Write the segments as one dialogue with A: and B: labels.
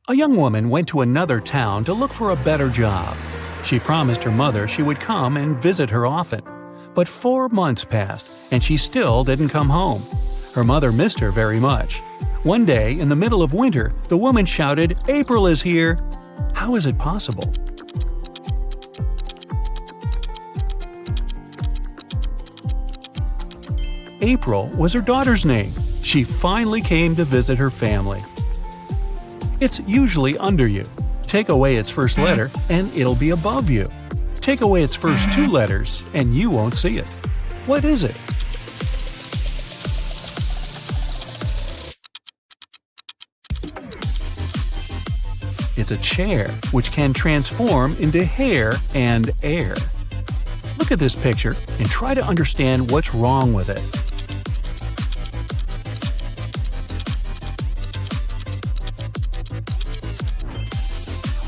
A: A young woman went to another town to look for a better job. She promised her mother she would come and visit her often. But 4 months passed, and she still didn't come home. Her mother missed her very much. One day, in the middle of winter, the woman shouted, "April is here!" How is it possible? April was her daughter's name. She finally came to visit her family. It's usually under you. Take away its first letter, and it'll be above you. Take away its first 2 letters, and you won't see it. What is it? It's a chair, which can transform into hair and air. Look at this picture and try to understand what's wrong with it.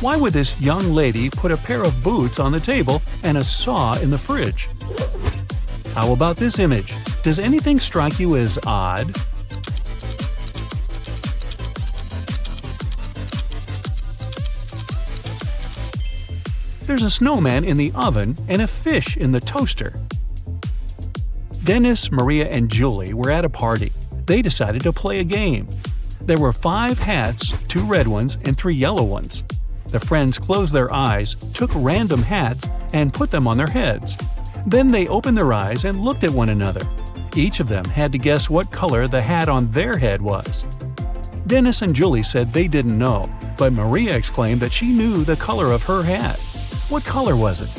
A: Why would this young lady put a pair of boots on the table and a saw in the fridge? How about this image? Does anything strike you as odd? There's a snowman in the oven and a fish in the toaster. Dennis, Maria, and Julie were at a party. They decided to play a game. There were 5 hats, 2 red ones and 3 yellow ones. The friends closed their eyes, took random hats, and put them on their heads. Then they opened their eyes and looked at one another. Each of them had to guess what color the hat on their head was. Dennis and Julie said they didn't know, but Maria exclaimed that she knew the color of her hat. What color was it?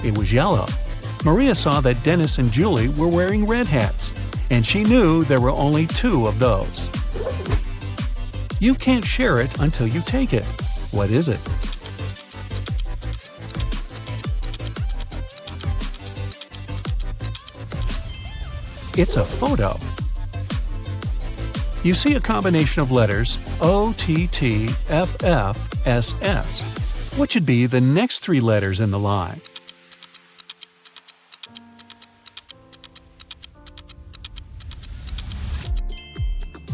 A: It was yellow. Maria saw that Dennis and Julie were wearing red hats, and she knew there were only 2 of those. You can't share it until you take it. What is it? It's a photo. You see a combination of letters OTTFFSS. What should be the next 3 letters in the line?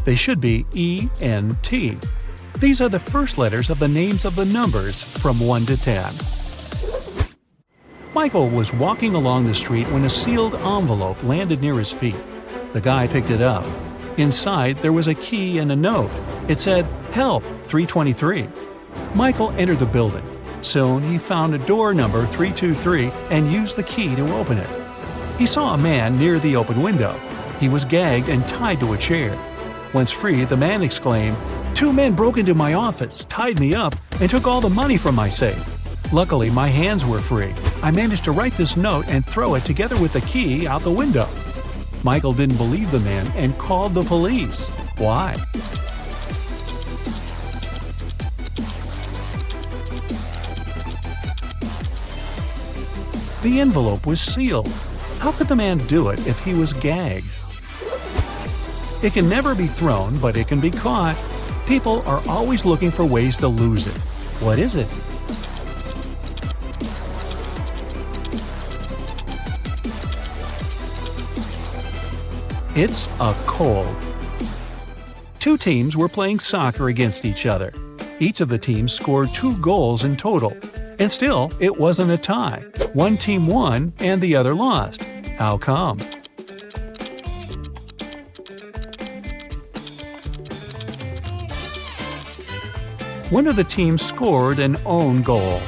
A: They should be ENT. These are the first letters of the names of the numbers from 1 to 10. Michael was walking along the street when a sealed envelope landed near his feet. The guy picked it up. Inside, there was a key and a note. It said, "Help, 323." Michael entered the building. Soon, he found a door number 323 and used the key to open it. He saw a man near the open window. He was gagged and tied to a chair. Once free, the man exclaimed, "2 men broke into my office, tied me up, and took all the money from my safe. Luckily, my hands were free. I managed to write this note and throw it together with the key out the window." Michael didn't believe the man and called the police. Why? The envelope was sealed. How could the man do it if he was gagged? It can never be thrown, but it can be caught. People are always looking for ways to lose it. What is it? It's a cold. 2 teams were playing soccer against each other. Each of the teams scored 2 goals in total. And still, it wasn't a tie. One team won and the other lost. How come? One of the teams scored an own goal.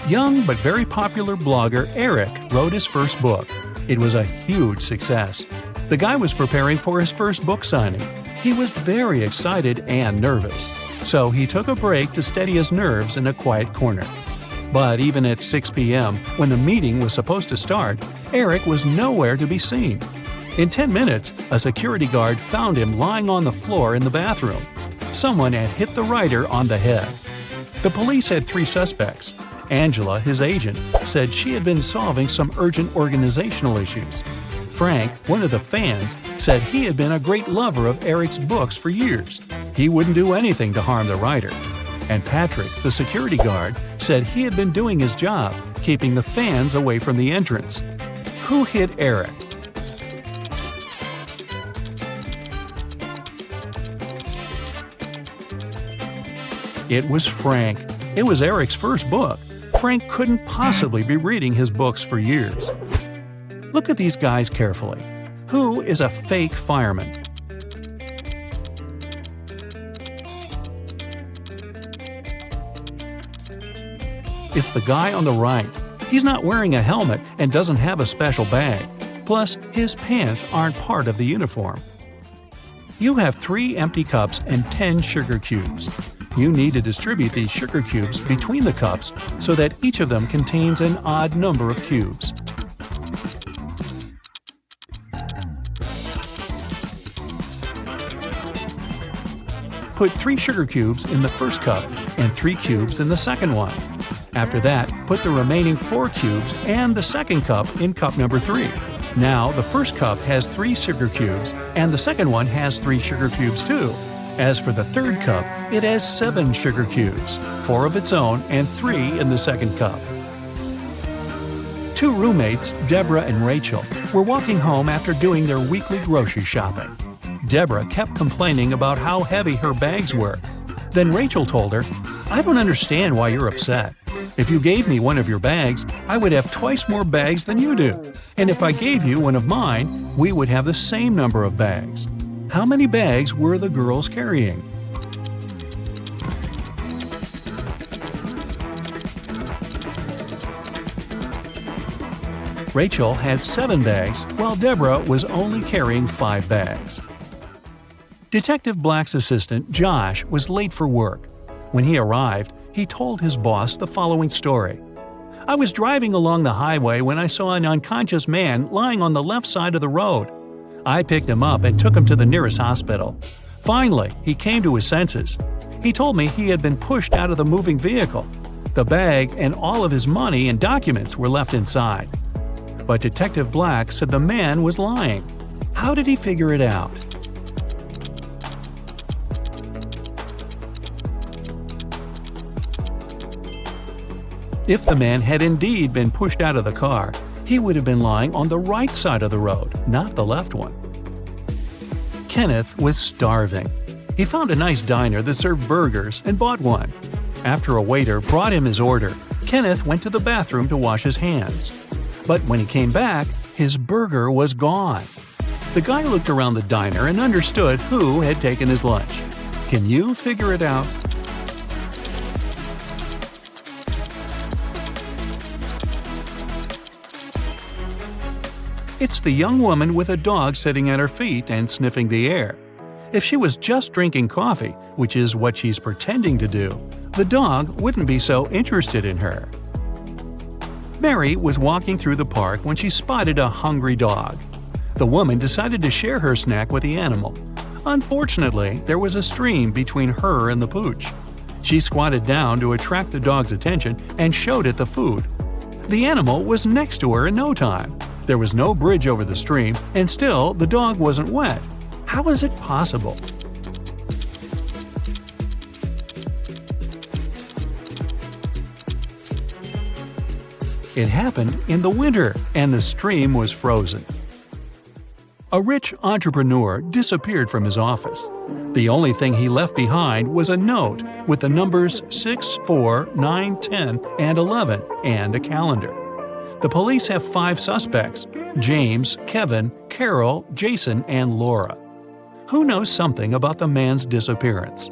A: Young but very popular blogger Eric wrote his first book. It was a huge success. The guy was preparing for his first book signing. He was very excited and nervous, so he took a break to steady his nerves in a quiet corner. But even at 6 p.m., when the meeting was supposed to start, Eric was nowhere to be seen. In 10 minutes, a security guard found him lying on the floor in the bathroom. Someone had hit the writer on the head. The police had 3 suspects. Angela, his agent, said she had been solving some urgent organizational issues. Frank, one of the fans, said he had been a great lover of Eric's books for years. He wouldn't do anything to harm the writer. And Patrick, the security guard, said he had been doing his job, keeping the fans away from the entrance. Who hit Eric? It was Frank. It was Eric's first book. Frank couldn't possibly be reading his books for years. Look at these guys carefully. Who is a fake fireman? It's the guy on the right. He's not wearing a helmet and doesn't have a special bag. Plus, his pants aren't part of the uniform. You have 3 empty cups and 10 sugar cubes. You need to distribute these sugar cubes between the cups so that each of them contains an odd number of cubes. Put 3 sugar cubes in the first cup and 3 cubes in the second one. After that, put the remaining 4 cubes and the second cup in cup number 3. Now, the first cup has 3 sugar cubes, and the second one has 3 sugar cubes too. As for the third cup, it has 7 sugar cubes, 4 of its own and 3 in the second cup. 2 roommates, Deborah and Rachel, were walking home after doing their weekly grocery shopping. Deborah kept complaining about how heavy her bags were. Then Rachel told her, "I don't understand why you're upset. If you gave me one of your bags, I would have twice more bags than you do. And if I gave you one of mine, we would have the same number of bags." How many bags were the girls carrying? Rachel had 7 bags, while Deborah was only carrying 5 bags. Detective Black's assistant, Josh, was late for work. When he arrived, he told his boss the following story. "I was driving along the highway when I saw an unconscious man lying on the left side of the road. I picked him up and took him to the nearest hospital. Finally, he came to his senses. He told me he had been pushed out of the moving vehicle. The bag and all of his money and documents were left inside." But Detective Black said the man was lying. How did he figure it out? If the man had indeed been pushed out of the car, he would have been lying on the right side of the road, not the left one. Kenneth was starving. He found a nice diner that served burgers and bought one. After a waiter brought him his order, Kenneth went to the bathroom to wash his hands. But when he came back, his burger was gone. The guy looked around the diner and understood who had taken his lunch. Can you figure it out? It's the young woman with a dog sitting at her feet and sniffing the air. If she was just drinking coffee, which is what she's pretending to do, the dog wouldn't be so interested in her. Mary was walking through the park when she spotted a hungry dog. The woman decided to share her snack with the animal. Unfortunately, there was a stream between her and the pooch. She squatted down to attract the dog's attention and showed it the food. The animal was next to her in no time. There was no bridge over the stream, and still the dog wasn't wet. How is it possible? It happened in the winter, and the stream was frozen. A rich entrepreneur disappeared from his office. The only thing he left behind was a note with the numbers 6, 4, 9, 10, and 11, and a calendar. The police have 5 suspects: James, Kevin, Carol, Jason, and Laura. Who knows something about the man's disappearance?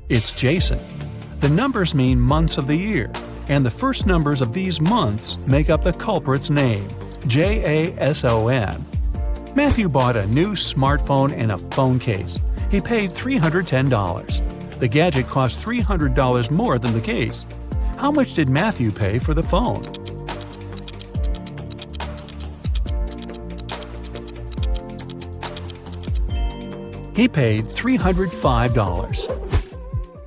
A: It's Jason. The numbers mean months of the year, and the first numbers of these months make up the culprit's name, Jason. Matthew bought a new smartphone and a phone case. He paid $310. The gadget cost $300 more than the case. How much did Matthew pay for the phone? He paid $305.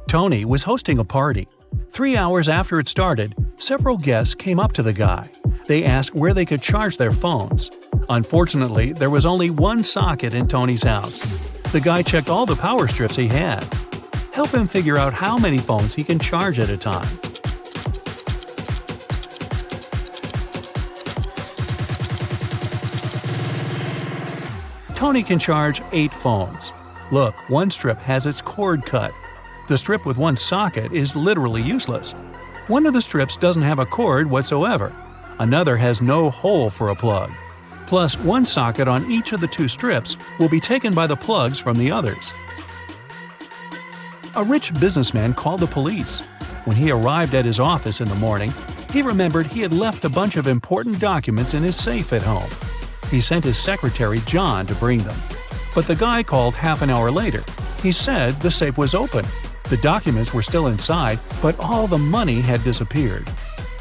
A: Tony was hosting a party. 3 hours after it started, several guests came up to the guy. They asked where they could charge their phones. Unfortunately, there was only one socket in Tony's house. The guy checked all the power strips he had. Help him figure out how many phones he can charge at a time. Tony can charge 8 phones. Look, one strip has its cord cut. The strip with one socket is literally useless. One of the strips doesn't have a cord whatsoever. Another has no hole for a plug. Plus, one socket on each of the 2 strips will be taken by the plugs from the others. A rich businessman called the police. When he arrived at his office in the morning, he remembered he had left a bunch of important documents in his safe at home. He sent his secretary, John, to bring them. But the guy called half an hour later. He said the safe was open. The documents were still inside, but all the money had disappeared.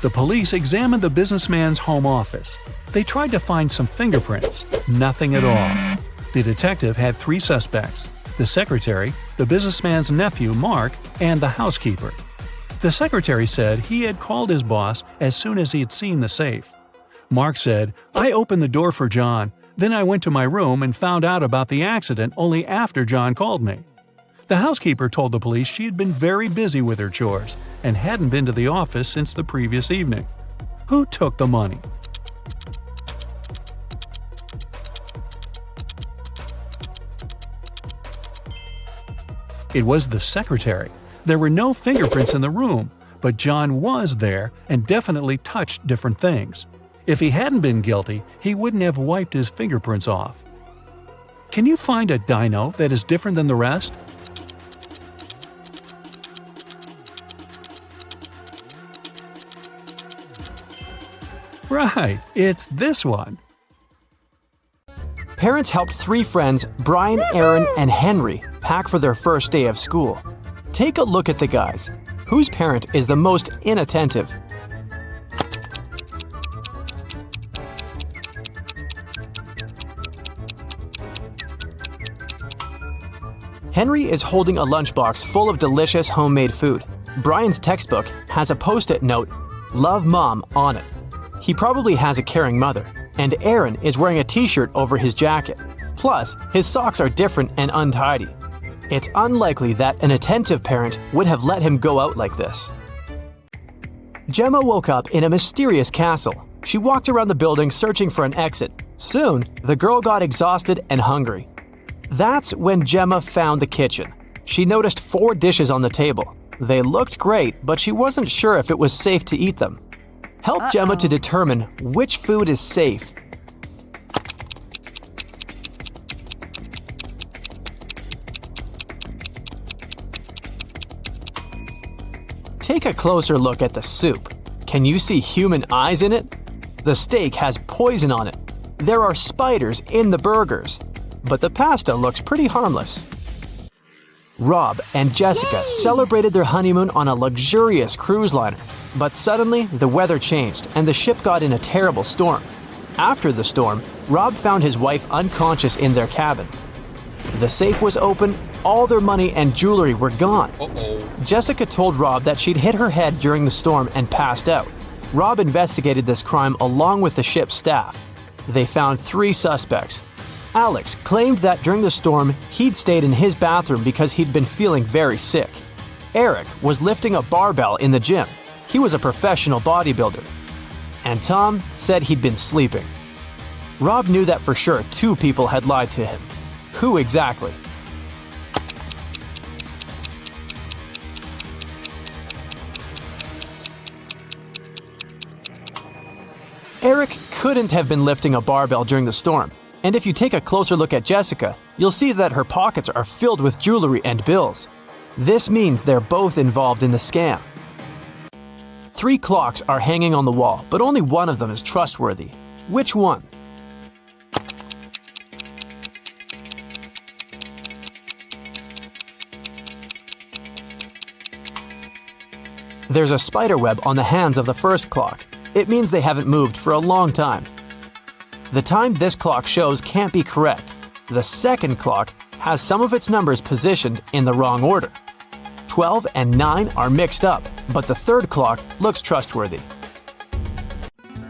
A: The police examined the businessman's home office. They tried to find some fingerprints. Nothing at all. The detective had 3 suspects: the secretary, the businessman's nephew, Mark, and the housekeeper. The secretary said he had called his boss as soon as he had seen the safe. Mark said, "I opened the door for John. Then I went to my room and found out about the accident only after John called me." The housekeeper told the police she had been very busy with her chores and hadn't been to the office since the previous evening. Who took the money? It was the secretary. There were no fingerprints in the room, but John was there and definitely touched different things. If he hadn't been guilty, he wouldn't have wiped his fingerprints off. Can you find a dino that is different than the rest? Right, it's this one.
B: Parents helped 3 friends, Brian, Aaron, and Henry, pack for their first day of school. Take a look at the guys. Whose parent is the most inattentive? Henry is holding a lunchbox full of delicious homemade food. Brian's textbook has a post-it note, "Love Mom," on it. He probably has a caring mother. And Aaron is wearing a t-shirt over his jacket. Plus, his socks are different and untidy. It's unlikely that an attentive parent would have let him go out like this. Gemma woke up in a mysterious castle. She walked around the building searching for an exit. Soon, the girl got exhausted and hungry. That's when Gemma found the kitchen. She noticed 4 dishes on the table. They looked great, but she wasn't sure if it was safe to eat them. Help Gemma to determine which food is safe. Take a closer look at the soup. Can you see human eyes in it? The steak has poison on it. There are spiders in the burgers. But the pasta looks pretty harmless. Rob and Jessica celebrated their honeymoon on a luxurious cruise liner. But suddenly, the weather changed and the ship got in a terrible storm. After the storm, Rob found his wife unconscious in their cabin. The safe was open, all their money and jewelry were gone. Jessica told Rob that she'd hit her head during the storm and passed out. Rob investigated this crime along with the ship's staff. They found 3 suspects. Alex claimed that during the storm, he'd stayed in his bathroom because he'd been feeling very sick. Eric was lifting a barbell in the gym. He was a professional bodybuilder. And Tom said he'd been sleeping. Rob knew that for sure 2 people had lied to him. Who exactly? Eric couldn't have been lifting a barbell during the storm. And if you take a closer look at Jessica, you'll see that her pockets are filled with jewelry and bills. This means they're both involved in the scam. 3 clocks are hanging on the wall, but only one of them is trustworthy. Which one? There's a spider web on the hands of the first clock. It means they haven't moved for a long time. The time this clock shows can't be correct. The second clock has some of its numbers positioned in the wrong order. 12 and 9 are mixed up, but the third clock looks trustworthy.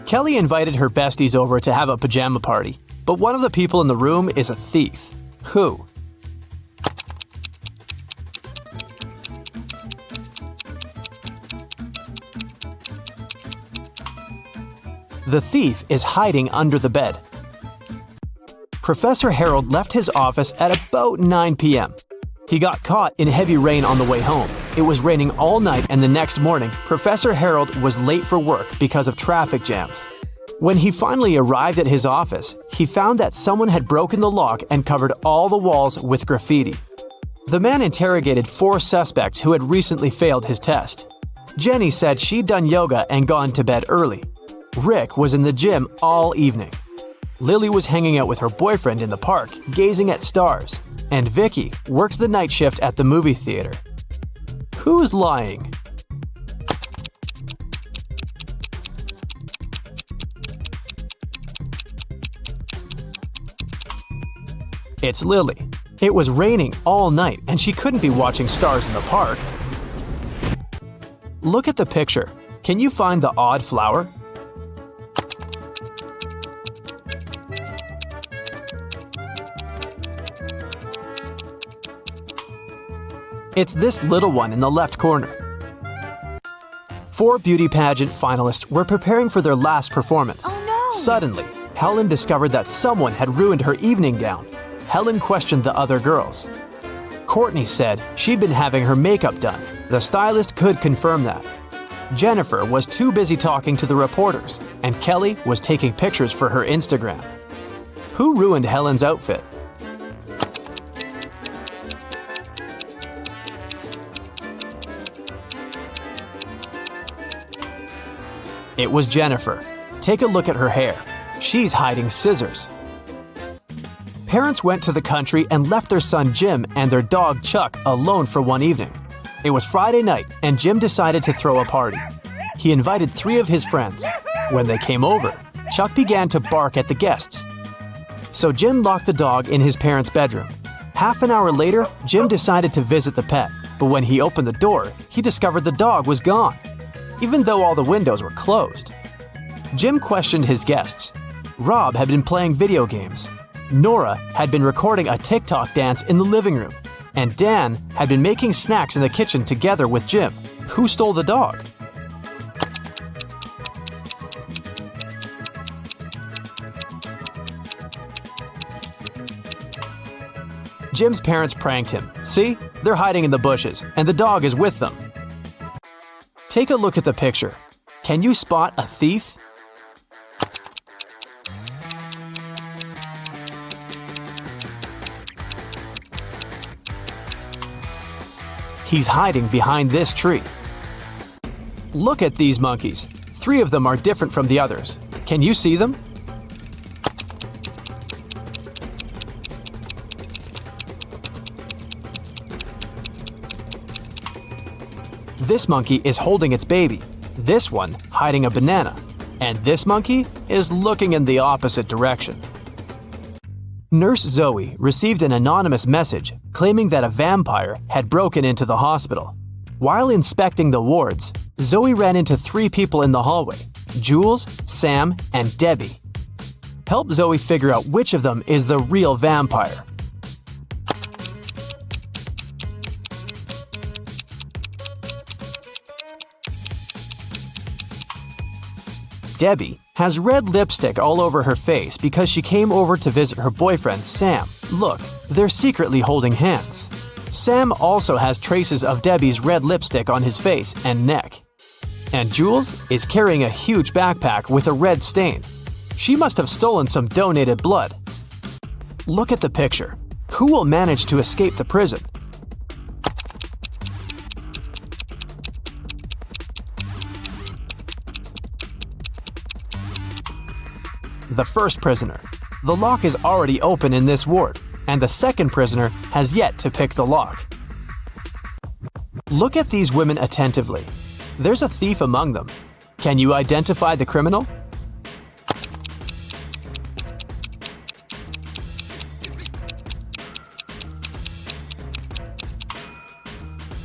B: Kelly invited her besties over to have a pajama party, but one of the people in the room is a thief. Who? The thief is hiding under the bed. Professor Harold left his office at about 9 p.m. He got caught in heavy rain on the way home. It was raining all night, and the next morning, Professor Harold was late for work because of traffic jams. When he finally arrived at his office, he found that someone had broken the lock and covered all the walls with graffiti. The man interrogated 4 suspects who had recently failed his test. Jenny said she'd done yoga and gone to bed early. Rick was in the gym all evening. Lily was hanging out with her boyfriend in the park, gazing at stars. And Vicky worked the night shift at the movie theater. Who's lying? It's Lily. It was raining all night and she couldn't be watching stars in the park. Look at the picture. Can you find the odd flower? It's this little one in the left corner. 4 beauty pageant finalists were preparing for their last performance.
C: Oh no!
B: Suddenly, Helen discovered that someone had ruined her evening gown. Helen questioned the other girls. Courtney said she'd been having her makeup done. The stylist could confirm that. Jennifer was too busy talking to the reporters, and Kelly was taking pictures for her Instagram. Who ruined Helen's outfit? It was Jennifer. Take a look at her hair. She's hiding scissors. Parents went to the country and left their son Jim and their dog Chuck alone for one evening. It was Friday night and Jim decided to throw a party. He invited 3 of his friends. When they came over, Chuck began to bark at the guests. So Jim locked the dog in his parents' bedroom. Half an hour later, Jim decided to visit the pet, but when he opened the door, he discovered the dog was gone, even though all the windows were closed. Jim questioned his guests. Rob had been playing video games. Nora had been recording a TikTok dance in the living room. And Dan had been making snacks in the kitchen together with Jim. Who stole the dog? Jim's parents pranked him. See? They're hiding in the bushes, and the dog is with them. Take a look at the picture. Can you spot a thief? He's hiding behind this tree. Look at these monkeys. 3 of them are different from the others. Can you see them? This monkey is holding its baby. This one hiding a banana. And this monkey is looking in the opposite direction. Nurse Zoe received an anonymous message claiming that a vampire had broken into the hospital. While inspecting the wards, Zoe ran into 3 people in the hallway: Jules, Sam, and Debbie. Help Zoe figure out which of them is the real vampire. Debbie has red lipstick all over her face because she came over to visit her boyfriend, Sam. Look, they're secretly holding hands. Sam also has traces of Debbie's red lipstick on his face and neck. And Jules is carrying a huge backpack with a red stain. She must have stolen some donated blood. Look at the picture. Who will manage to escape the prison? The first prisoner. The lock is already open in this ward, and the second prisoner has yet to pick the lock. Look at these women attentively. There's a thief among them. Can you identify the criminal?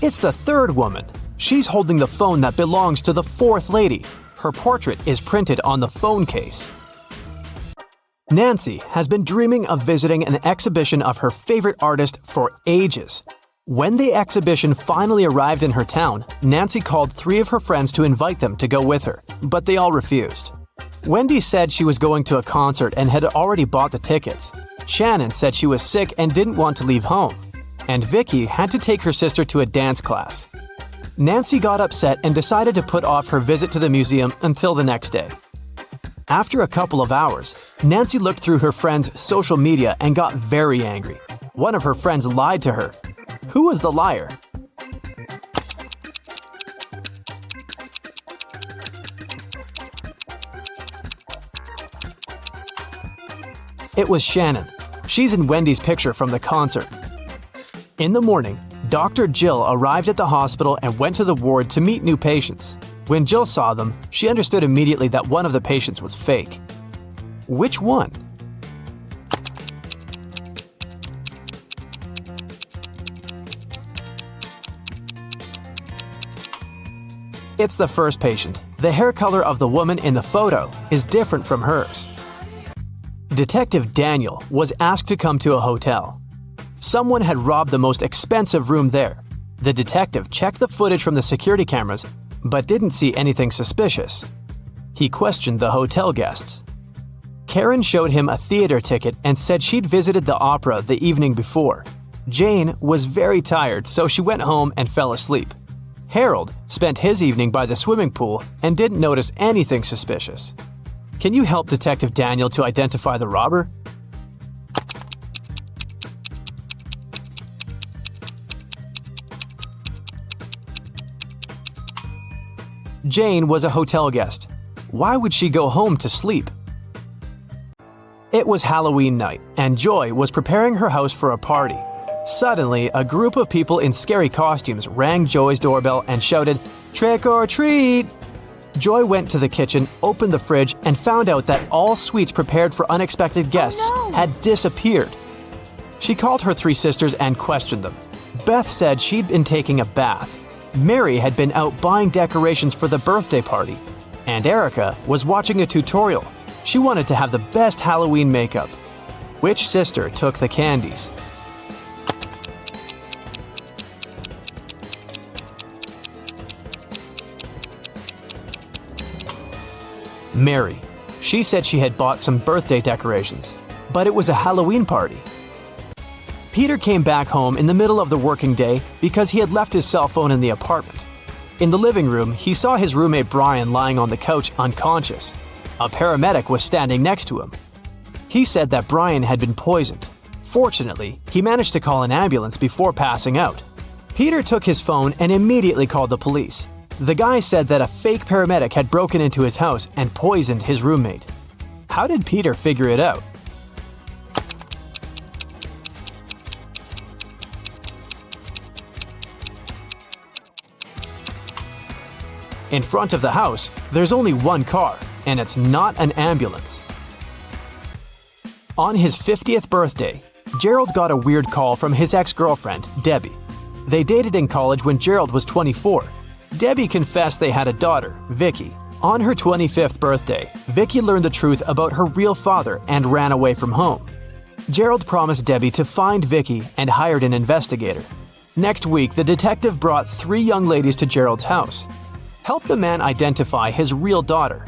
B: It's the third woman. She's holding the phone that belongs to the fourth lady. Her portrait is printed on the phone case. Nancy has been dreaming of visiting an exhibition of her favorite artist for ages. When the exhibition finally arrived in her town, Nancy called 3 of her friends to invite them to go with her, but they all refused. Wendy said she was going to a concert and had already bought the tickets. Shannon said she was sick and didn't want to leave home. And Vicky had to take her sister to a dance class. Nancy got upset and decided to put off her visit to the museum until the next day. After a couple of hours, Nancy looked through her friend's social media and got very angry. One of her friends lied to her. Who was the liar? It was Shannon. She's in Wendy's picture from the concert. In the morning, Dr. Jill arrived at the hospital and went to the ward to meet new patients. When Jill saw them, she understood immediately that one of the patients was fake. Which one? It's the first patient. The hair color of the woman in the photo is different from hers. Detective Daniel was asked to come to a hotel. Someone had robbed the most expensive room there. The detective checked the footage from the security cameras, but didn't see anything suspicious. He questioned the hotel guests. Karen showed him a theater ticket and said she'd visited the opera the evening before. Jane was very tired, so she went home and fell asleep. Harold spent his evening by the swimming pool and didn't notice anything suspicious. Can you help Detective Daniel to identify the robber? Jane was a hotel guest. Why would she go home to sleep? It was Halloween night, and Joy was preparing her house for a party. Suddenly, a group of people in scary costumes rang Joy's doorbell and shouted, "Trick or treat!" Joy went to the kitchen, opened the fridge, and found out that all sweets prepared for unexpected guests had disappeared. She called her 3 sisters and questioned them. Beth said she'd been taking a bath. Mary had been out buying decorations for the birthday party. And Erica was watching a tutorial. She wanted to have the best Halloween makeup. Which sister took the candies? Mary. She said she had bought some birthday decorations, but it was a Halloween party. Peter came back home in the middle of the working day because he had left his cell phone in the apartment. In the living room, he saw his roommate Brian lying on the couch unconscious. A paramedic was standing next to him. He said that Brian had been poisoned. Fortunately, he managed to call an ambulance before passing out. Peter took his phone and immediately called the police. The guy said that a fake paramedic had broken into his house and poisoned his roommate. How did Peter figure it out? In front of the house, there's only one car, and it's not an ambulance. On his 50th birthday, Gerald got a weird call from his ex-girlfriend, Debbie. They dated in college when Gerald was 24. Debbie confessed they had a daughter, Vicky. On her 25th birthday, Vicky learned the truth about her real father and ran away from home. Gerald promised Debbie to find Vicky and hired an investigator. Next week, the detective brought 3 young ladies to Gerald's house. Help the man identify his real daughter.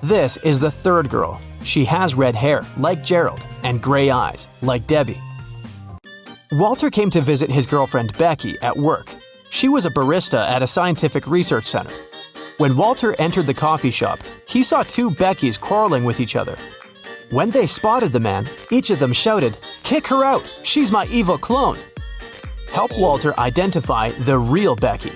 B: This is the third girl. She has red hair, like Gerald, and gray eyes, like Debbie. Walter came to visit his girlfriend Becky at work. She was a barista at a scientific research center. When Walter entered the coffee shop, he saw 2 Beckys quarreling with each other. When they spotted the man, each of them shouted, "Kick her out! She's my evil clone!" Help Walter identify the real Becky.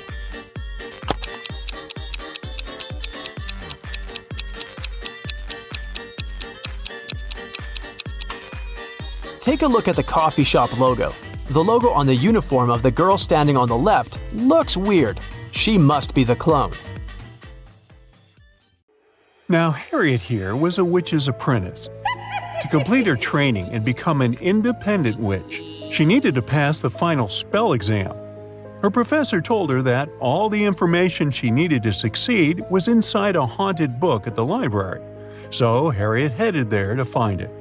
B: Take a look at the coffee shop logo. The logo on the uniform of the girl standing on the left looks weird. She must be the clone.
A: Now, Harriet here was a witch's apprentice. To complete her training and become an independent witch, she needed to pass the final spell exam. Her professor told her that all the information she needed to succeed was inside a haunted book at the library. So Harriet headed there to find it.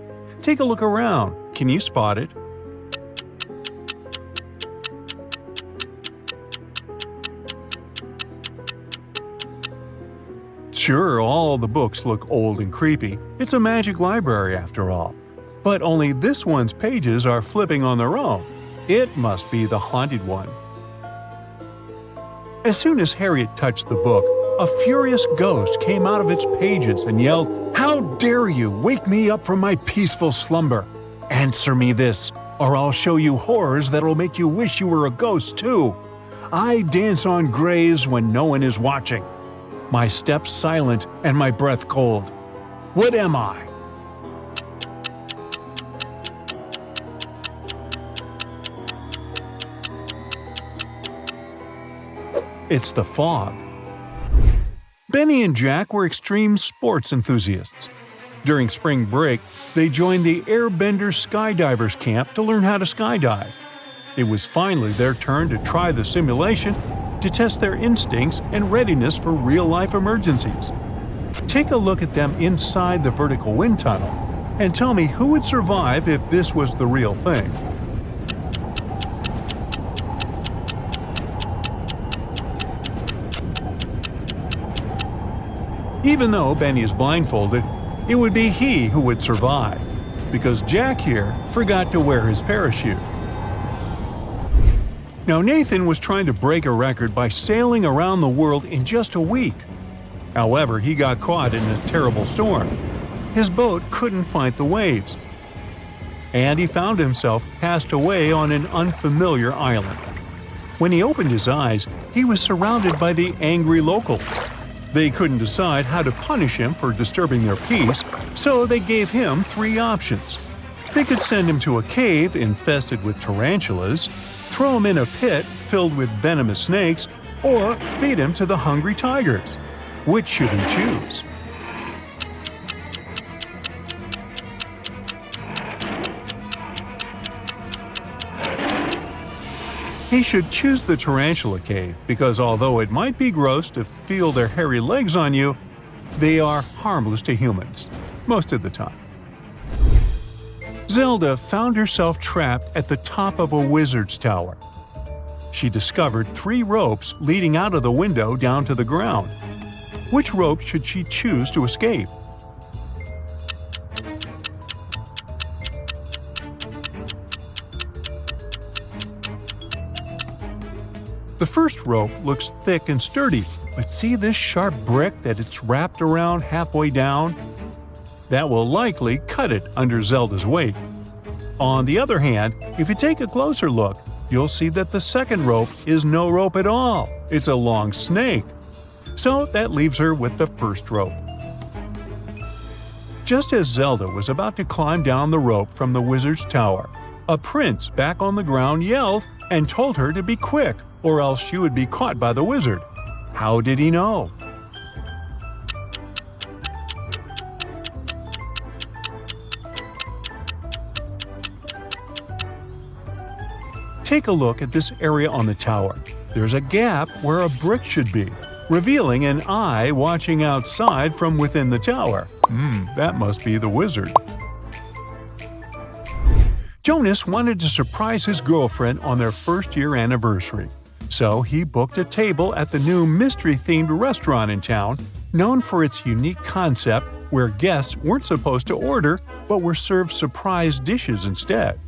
A: Take a look around. Can you spot it? Sure, all the books look old and creepy. It's a magic library after all. But only this one's pages are flipping on their own. It must be the haunted one. As soon as Harriet touched the book, a furious ghost came out of its pages and yelled, "How dare you wake me up from my peaceful slumber? Answer me this, or I'll show you horrors that'll make you wish you were a ghost too. I dance on graves when no one is watching. My steps silent and my breath cold. What am I?" It's the fog. Benny and Jack were extreme sports enthusiasts. During spring break, they joined the Airbender Skydivers camp to learn how to skydive. It was finally their turn to try the simulation to test their instincts and readiness for real-life emergencies. Take a look at them inside the vertical wind tunnel and tell me who would survive if this was the real thing. Even though Benny is blindfolded, it would be he who would survive, because Jack here forgot to wear his parachute. Now Nathan was trying to break a record by sailing around the world in just a week. However, he got caught in a terrible storm. His boat couldn't fight the waves, and he found himself cast away on an unfamiliar island. When he opened his eyes, he was surrounded by the angry locals. They couldn't decide how to punish him for disturbing their peace, so they gave him 3 options. They could send him to a cave infested with tarantulas, throw him in a pit filled with venomous snakes, or feed him to the hungry tigers. Which should he choose? He should choose the tarantula cave because although it might be gross to feel their hairy legs on you, they are harmless to humans, most of the time. Zelda found herself trapped at the top of a wizard's tower. She discovered 3 ropes leading out of the window down to the ground. Which rope should she choose to escape? The first rope looks thick and sturdy, but see this sharp brick that it's wrapped around halfway down? That will likely cut it under Zelda's weight. On the other hand, if you take a closer look, you'll see that the second rope is no rope at all. It's a long snake. So that leaves her with the first rope. Just as Zelda was about to climb down the rope from the wizard's tower, a prince back on the ground yelled and told her to be quick, or else she would be caught by the wizard. How did he know? Take a look at this area on the tower. There's a gap where a brick should be, revealing an eye watching outside from within the tower. That must be the wizard. Jonas wanted to surprise his girlfriend on their first-year anniversary. So he booked a table at the new mystery-themed restaurant in town, known for its unique concept where guests weren't supposed to order but were served surprise dishes instead.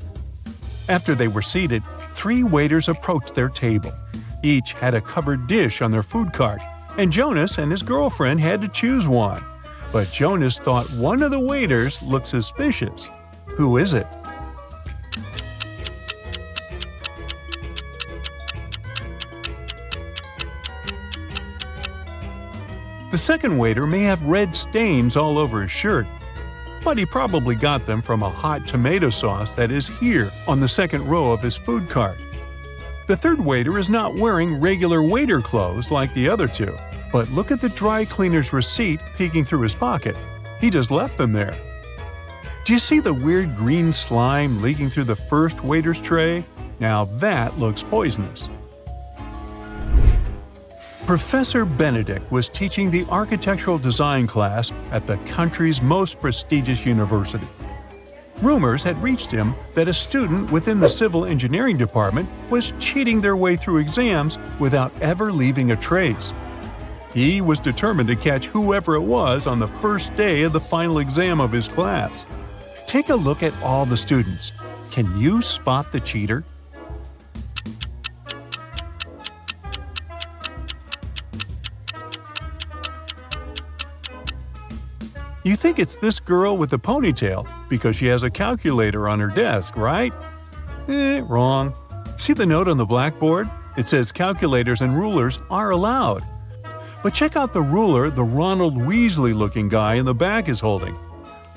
A: After they were seated, 3 waiters approached their table. Each had a covered dish on their food cart, and Jonas and his girlfriend had to choose one. But Jonas thought one of the waiters looked suspicious. Who is it? The second waiter may have red stains all over his shirt, but he probably got them from a hot tomato sauce that is here on the second row of his food cart. The third waiter is not wearing regular waiter clothes like the other 2, but look at the dry cleaner's receipt peeking through his pocket. He just left them there. Do you see the weird green slime leaking through the first waiter's tray? Now that looks poisonous. Professor Benedict was teaching the architectural design class at the country's most prestigious university. Rumors had reached him that a student within the civil engineering department was cheating their way through exams without ever leaving a trace. He was determined to catch whoever it was on the first day of the final exam of his class. Take a look at all the students. Can you spot the cheater? You think it's this girl with the ponytail because she has a calculator on her desk, right? Wrong. See the note on the blackboard? It says calculators and rulers are allowed. But check out the ruler the Ronald Weasley-looking guy in the back is holding.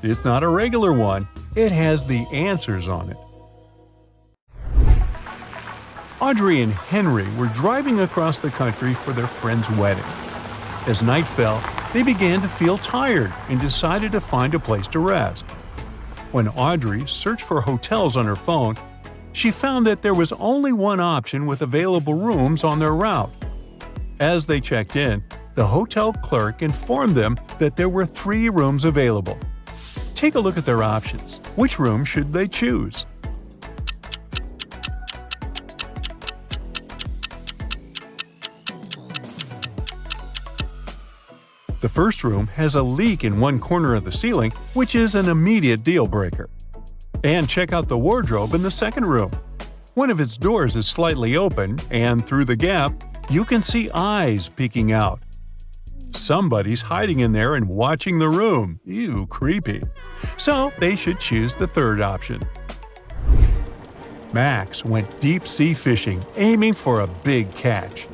A: It's not a regular one. It has the answers on it. Audrey and Henry were driving across the country for their friend's wedding. As night fell, they began to feel tired and decided to find a place to rest. When Audrey searched for hotels on her phone, she found that there was only one option with available rooms on their route. As they checked in, the hotel clerk informed them that there were 3 rooms available. Take a look at their options. Which room should they choose? The first room has a leak in one corner of the ceiling, which is an immediate deal breaker. And check out the wardrobe in the second room. One of its doors is slightly open, and through the gap, you can see eyes peeking out. Somebody's hiding in there and watching the room. Ew, creepy. So they should choose the third option. Max went deep-sea fishing, aiming for a big catch.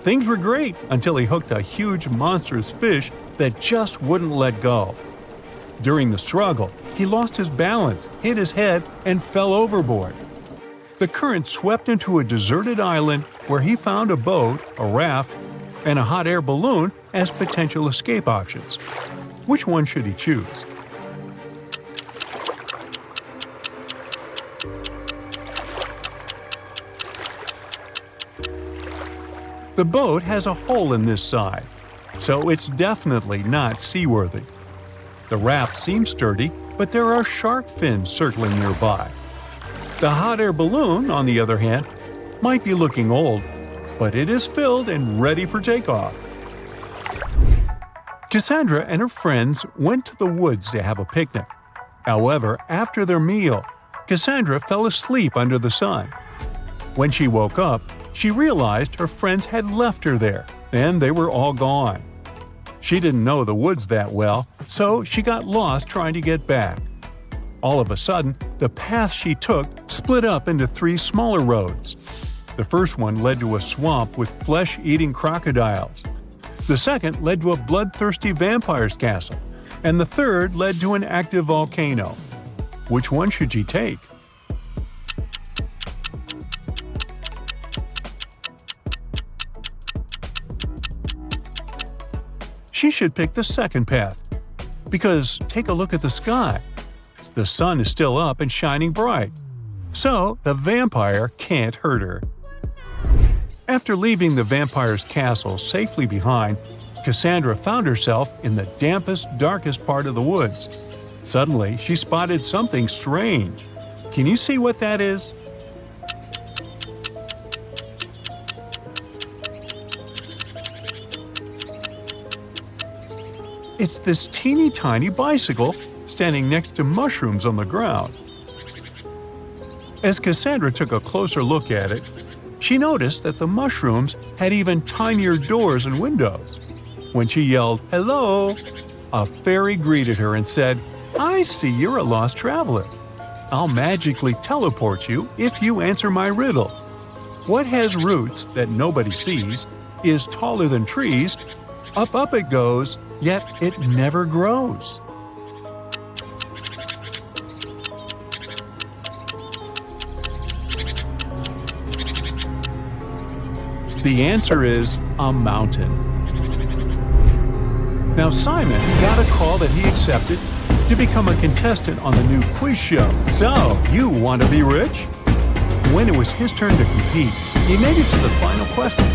A: Things were great until he hooked a huge monstrous fish that just wouldn't let go. During the struggle, he lost his balance, hit his head, and fell overboard. The current swept him to a deserted island where he found a boat, a raft, and a hot air balloon as potential escape options. Which one should he choose? The boat has a hole in this side, so it's definitely not seaworthy. The raft seems sturdy, but there are shark fins circling nearby. The hot air balloon, on the other hand, might be looking old, but it is filled and ready for takeoff. Cassandra and her friends went to the woods to have a picnic. However, after their meal, Cassandra fell asleep under the sun. When she woke up, she realized her friends had left her there, and they were all gone. She didn't know the woods that well, so she got lost trying to get back. All of a sudden, the path she took split up into 3 smaller roads. The first one led to a swamp with flesh-eating crocodiles. The second led to a bloodthirsty vampire's castle, and the third led to an active volcano. Which one should she take? She should pick the second path. Because take a look at the sky. The sun is still up and shining bright. So the vampire can't hurt her. After leaving the vampire's castle safely behind, Cassandra found herself in the dampest, darkest part of the woods. Suddenly, she spotted something strange. Can you see what that is? It's this teeny tiny bicycle standing next to mushrooms on the ground. As Cassandra took a closer look at it, she noticed that the mushrooms had even tinier doors and windows. When she yelled, "Hello!" a fairy greeted her and said, "I see you're a lost traveler. I'll magically teleport you if you answer my riddle. What has roots that nobody sees, is taller than trees, up it goes, yet it never grows?" The answer is a mountain. Now Simon got a call that he accepted to become a contestant on the new quiz show. So, you want to be rich? When it was his turn to compete, he made it to the final question,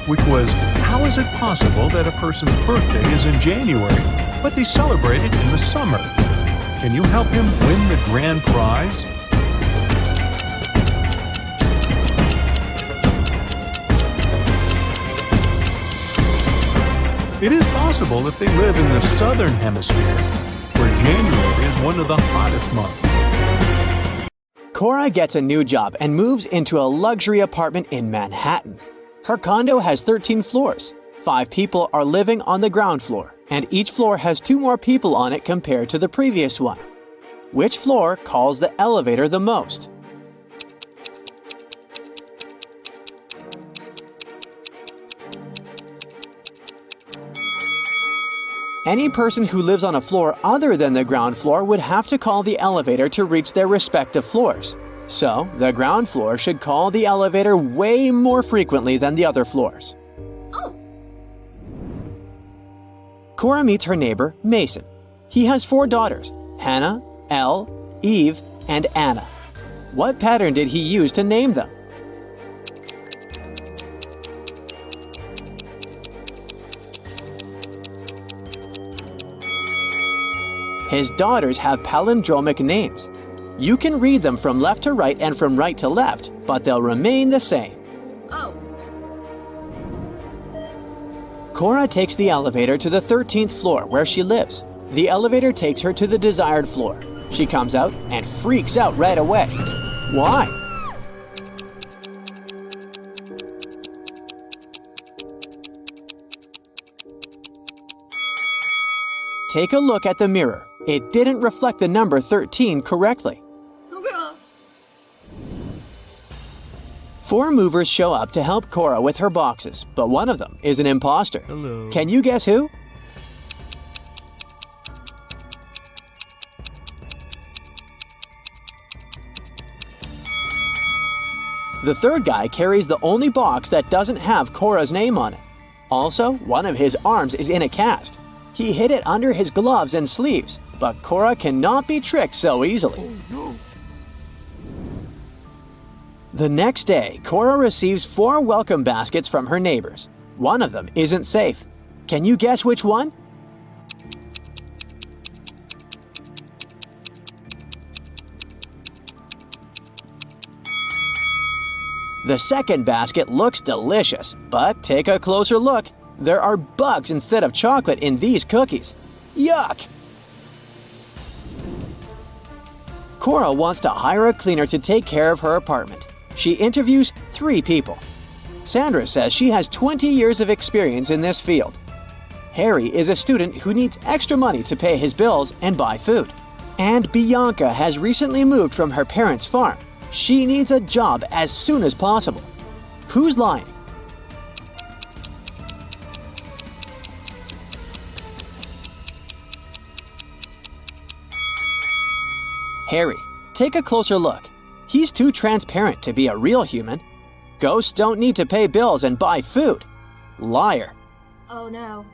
A: which was, how is it possible that a person's birthday is in January, but they celebrate it in the summer? Can you help him win the grand prize? It is possible if they live in the southern hemisphere, where January is one of the hottest months.
B: Cora gets a new job and moves into a luxury apartment in Manhattan. Her condo has 13 floors. 5 people are living on the ground floor, and each floor has 2 more people on it compared to the previous one. Which floor calls the elevator the most? Any person who lives on a floor other than the ground floor would have to call the elevator to reach their respective floors. So, the ground floor should call the elevator way more frequently than the other floors.
C: Oh.
B: Cora meets her neighbor, Mason. He has 4 daughters, Hannah, Elle, Eve, and Anna. What pattern did he use to name them? His daughters have palindromic names. You can read them from left to right and from right to left, but they'll remain the same.
C: Oh.
B: Cora takes the elevator to the 13th floor where she lives. The elevator takes her to the desired floor. She comes out and freaks out right away. Why? Take a look at the mirror. It didn't reflect the number 13 correctly.
C: Okay.
B: 4 movers show up to help Cora with her boxes, but one of them is an impostor.
A: Hello.
B: Can you guess who? The third guy carries the only box that doesn't have Cora's name on it. Also, one of his arms is in a cast. He hid it under his gloves and sleeves, but Cora cannot be tricked so easily.
A: Oh, no.
B: The next day, Cora receives 4 welcome baskets from her neighbors. One of them isn't safe. Can you guess which one? The second basket looks delicious, but take a closer look. There are bugs instead of chocolate in these cookies. Yuck! Cora wants to hire a cleaner to take care of her apartment. She interviews 3 people. Sandra says she has 20 years of experience in this field. Harry is a student who needs extra money to pay his bills and buy food. And Bianca has recently moved from her parents' farm. She needs a job as soon as possible. Who's lying? Harry. Take a closer look. He's too transparent to be a real human. Ghosts don't need to pay bills and buy food. Liar.
C: Oh no.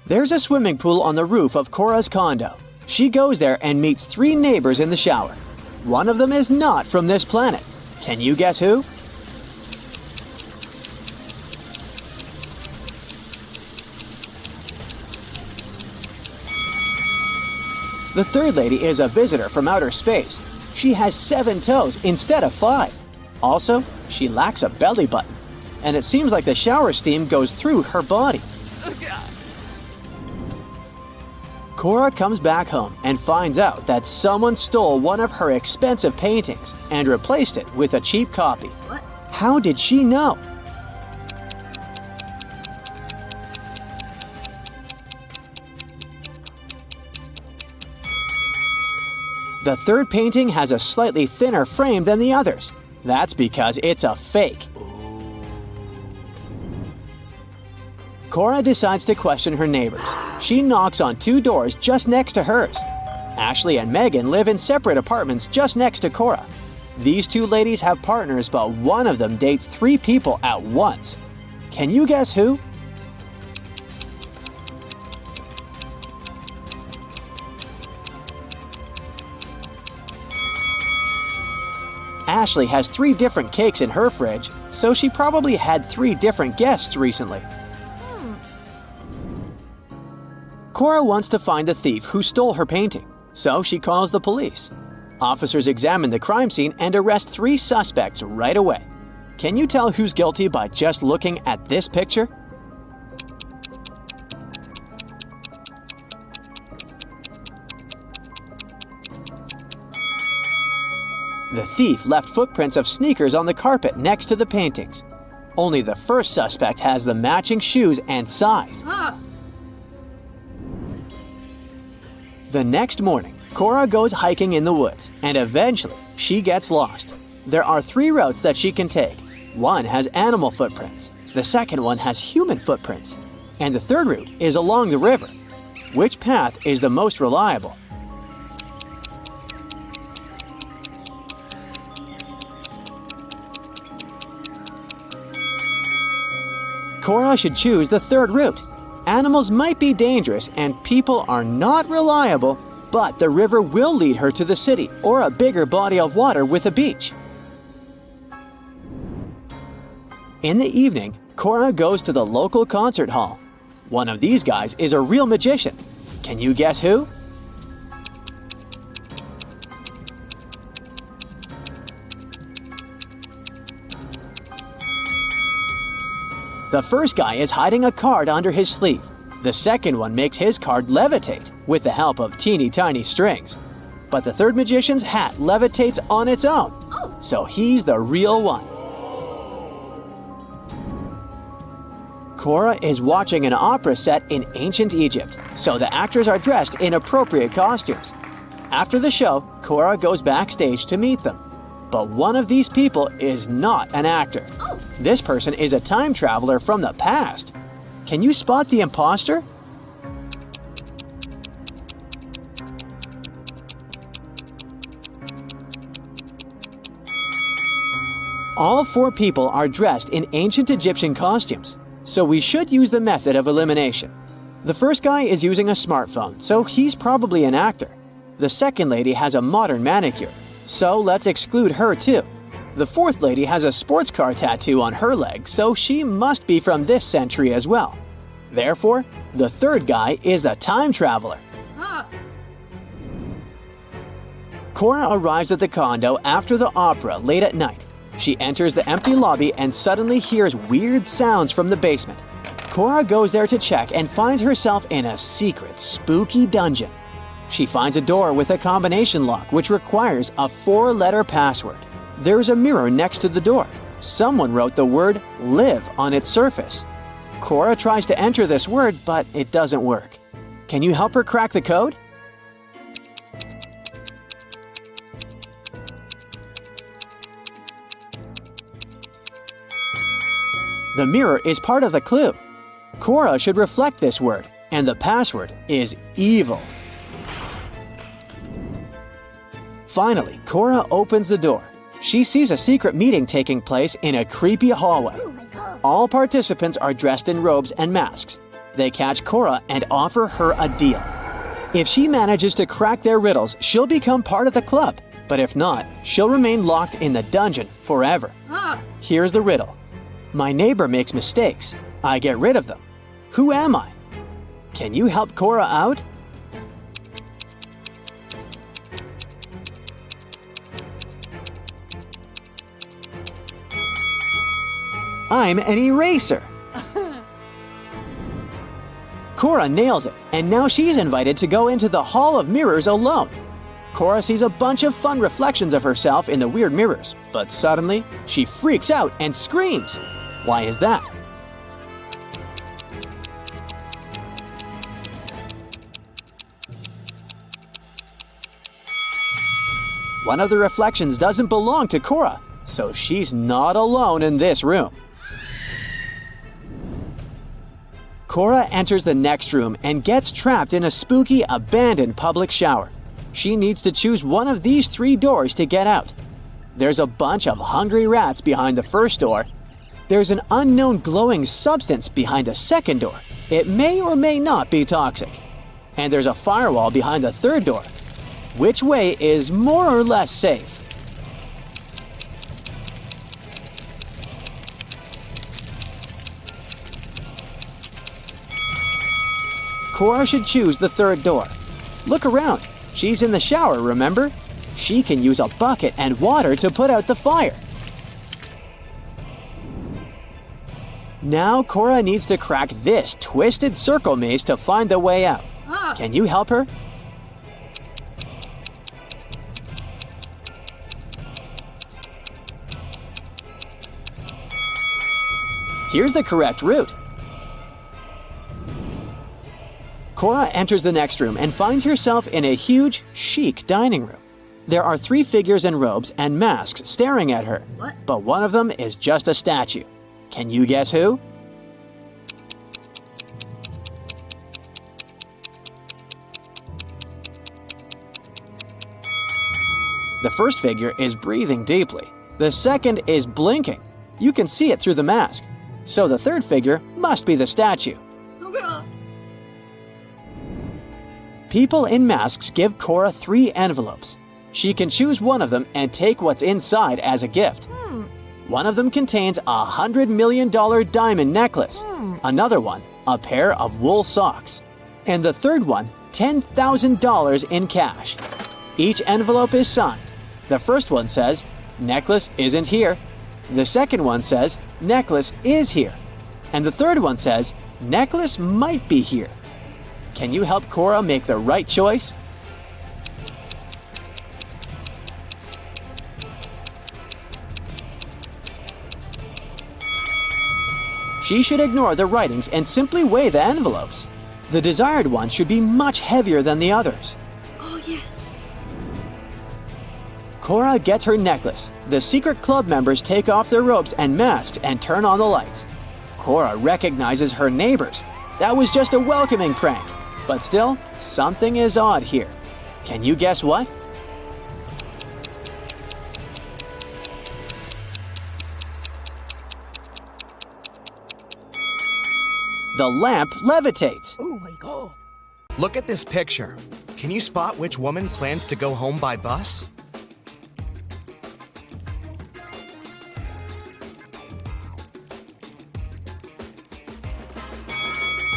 B: There's a swimming pool on the roof of Cora's condo. She goes there and meets 3 neighbors in the shower. One of them is not from this planet. Can you guess who? The third lady is a visitor from outer space. She has 7 toes instead of 5. Also, she lacks a belly button. And it seems like the shower steam goes through her body.
C: Oh god.
B: Cora comes back home and finds out that someone stole one of her expensive paintings and replaced it with a cheap copy.
C: What?
B: How did she know? The third painting has a slightly thinner frame than the others. That's because it's a fake. Cora decides to question her neighbors. She knocks on 2 doors just next to hers. Ashley and Megan live in separate apartments just next to Cora. These 2 ladies have partners, but one of them dates 3 people at once. Can you guess who? Ashley has 3 different cakes in her fridge, so she probably had 3 different guests recently. Cora wants to find the thief who stole her painting, so she calls the police. Officers examine the crime scene and arrest 3 suspects right away. Can you tell who's guilty by just looking at this picture? The thief left footprints of sneakers on the carpet next to the paintings. Only the first suspect has the matching shoes and size. The next morning, Cora goes hiking in the woods, and eventually she gets lost. There are 3 routes that she can take. One has animal footprints, the second one has human footprints, and the third route is along the river. Which path is the most reliable? Cora should choose the third route. Animals might be dangerous and people are not reliable, but the river will lead her to the city or a bigger body of water with a beach. In the evening, Cora goes to the local concert hall. One of these guys is a real magician. Can you guess who? The first guy is hiding a card under his sleeve. The second one makes his card levitate with the help of teeny tiny strings. But the third magician's hat levitates on its own. So he's the real one. Cora is watching an opera set in ancient Egypt, so the actors are dressed in appropriate costumes. After the show, Cora goes backstage to meet them. But one of these people is not an actor. This person is a time traveler from the past. Can you spot the impostor? All 4 people are dressed in ancient Egyptian costumes, so we should use the method of elimination. The first guy is using a smartphone, so he's probably an actor. The second lady has a modern manicure, so let's exclude her too. The fourth lady has a sports car tattoo on her leg, so she must be from this century as well. Therefore, the third guy is a time traveler. Cora arrives at the condo after the opera late at night. She enters the empty lobby and suddenly hears weird sounds from the basement. Cora goes there to check and finds herself in a secret, spooky dungeon. She finds a door with a combination lock which requires a 4-letter password. There's a mirror next to the door. Someone wrote the word "live" on its surface. Cora tries to enter this word, but it doesn't work. Can you help her crack the code? The mirror is part of the clue. Cora should reflect this word, and the password is evil. Finally, Cora opens the door. She sees a secret meeting taking place in a creepy hallway. All participants are dressed in robes and masks. They catch Cora and offer her a deal. If she manages to crack their riddles, she'll become part of the club. But if not, she'll remain locked in the dungeon forever. Here's the riddle. My neighbor makes mistakes. I get rid of them. Who am I? Can you help Cora out? I'm an eraser. Cora nails it, and now she's invited to go into the Hall of Mirrors alone. Cora sees a bunch of fun reflections of herself in the weird mirrors, but suddenly she freaks out and screams. Why is that? One of the reflections doesn't belong to Cora, so she's not alone in this room. Cora enters the next room and gets trapped in a spooky, abandoned public shower. She needs to choose one of these 3 doors to get out. There's a bunch of hungry rats behind the first door. There's an unknown glowing substance behind a second door. It may or may not be toxic. And there's a firewall behind the third door. Which way is more or less safe? Cora should choose the third door. Look around. She's in the shower, remember? She can use a bucket and water to put out the fire. Now Cora needs to crack this twisted circle maze to find the way out. Can you help her? Here's the correct route. Cora enters the next room and finds herself in a huge, chic dining room. There are 3 figures in robes and masks staring at her,
C: What?
B: but one of them is just a statue. Can you guess who? The first figure is breathing deeply. The second is blinking. You can see it through the mask. So the third figure must be the statue.
C: Oh god.
B: People in masks give Cora 3 envelopes. She can choose one of them and take what's inside as a gift. One of them contains a $100 million diamond necklace. Another one, a pair of wool socks. And the third one, $10,000 in cash. Each envelope is signed. The first one says, "Necklace isn't here." The second one says, "Necklace is here." And the third one says, "Necklace might be here." Can you help Cora make the right choice? She should ignore the writings and simply weigh the envelopes. The desired one should be much heavier than the others.
C: Oh yes.
B: Cora gets her necklace. The secret club members take off their robes and masks and turn on the lights. Cora recognizes her neighbors. That was just a welcoming prank. But still, something is odd here. Can you guess what? The lamp levitates.
D: Oh my god. Look at this picture. Can you spot which woman plans to go home by bus?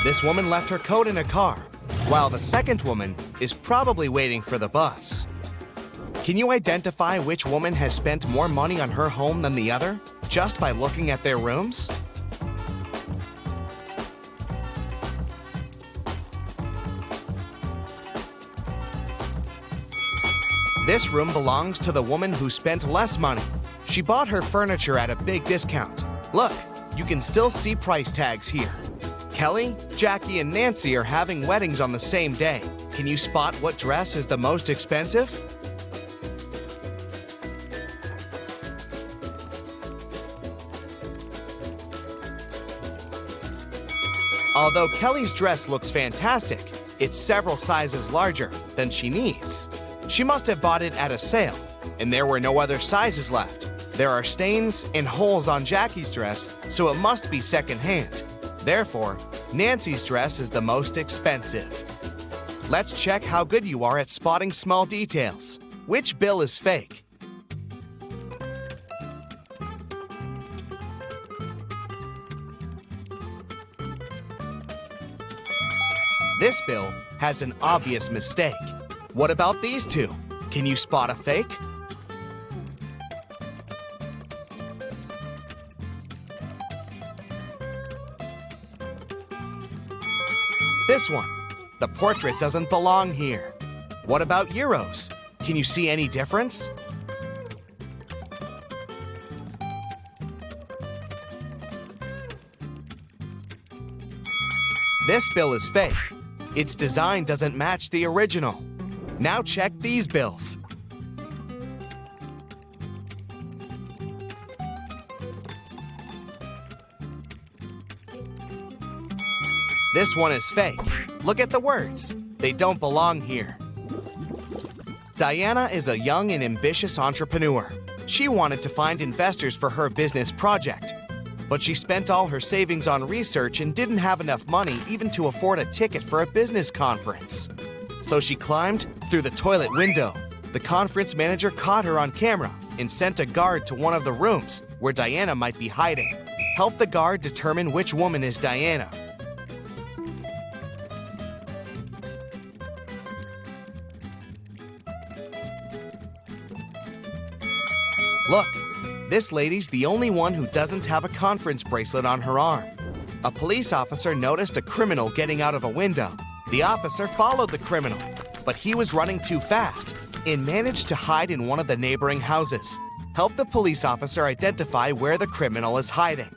D: This woman left her coat in a car, while the second woman is probably waiting for the bus. Can you identify which woman has spent more money on her home than the other, just by looking at their rooms? This room belongs to the woman who spent less money. She bought her furniture at a big discount. Look, you can still see price tags here. Kelly, Jackie, and Nancy are having weddings on the same day. Can you spot what dress is the most expensive? Although Kelly's dress looks fantastic, it's several sizes larger than she needs. She must have bought it at a sale, and there were no other sizes left. There are stains and holes on Jackie's dress, so it must be secondhand. Therefore, Nancy's dress is the most expensive. Let's check how good you are at spotting small details. Which bill is fake? This bill has an obvious mistake. What about these two? Can you spot a fake? This one. The portrait doesn't belong here. What about euros? Can you see any difference? This bill is fake. Its design doesn't match the original. Now check these bills. This one is fake. Look at the words. They don't belong here. Diana is a young and ambitious entrepreneur. She wanted to find investors for her business project, but she spent all her savings on research and didn't have enough money even to afford a ticket for a business conference. So she climbed through the toilet window. The conference manager caught her on camera and sent a guard to one of the rooms where Diana might be hiding. Help the guard determine which woman is Diana. Look, this lady's the only one who doesn't have a conference bracelet on her arm. A police officer noticed a criminal getting out of a window. The officer followed the criminal, but he was running too fast and managed to hide in one of the neighboring houses. Help the police officer identify where the criminal is hiding.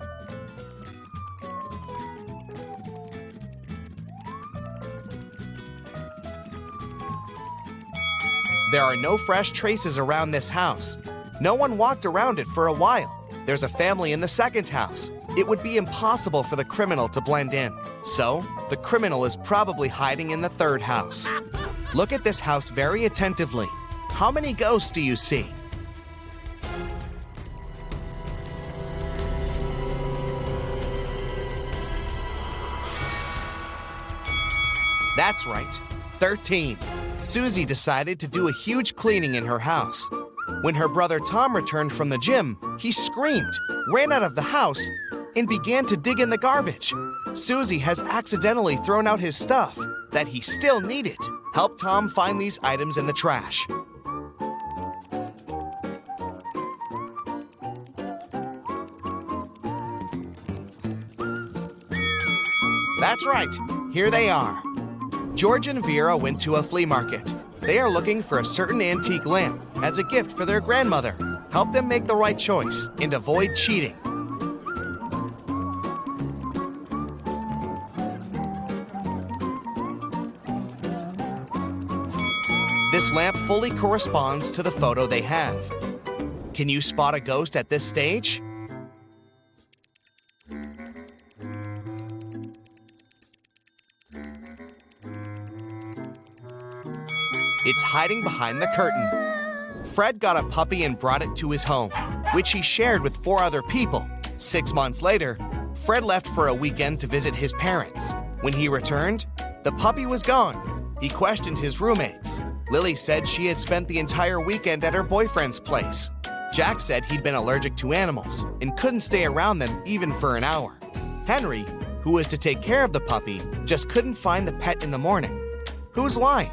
D: There are no fresh traces around this house. No one walked around it for a while. There's a family in the second house. It would be impossible for the criminal to blend in. So, the criminal is probably hiding in the third house. Look at this house very attentively. How many ghosts do you see? That's right, 13. Susie decided to do a huge cleaning in her house. When her brother Tom returned from the gym, he screamed, ran out of the house, and began to dig in the garbage. Susie has accidentally thrown out his stuff that he still needed. Help Tom find these items in the trash. That's right, here they are. George and Vera went to a flea market. They are looking for a certain antique lamp as a gift for their grandmother. Help them make the right choice and avoid cheating. This lamp fully corresponds to the photo they have. Can you spot a ghost at this stage? It's hiding behind the curtain. Fred got a puppy and brought it to his home, which he shared with 4 other people. 6 months later, Fred left for a weekend to visit his parents. When he returned, the puppy was gone. He questioned his roommates. Lily said she had spent the entire weekend at her boyfriend's place. Jack said he'd been allergic to animals and couldn't stay around them even for an hour. Henry, who was to take care of the puppy, just couldn't find the pet in the morning. Who's lying?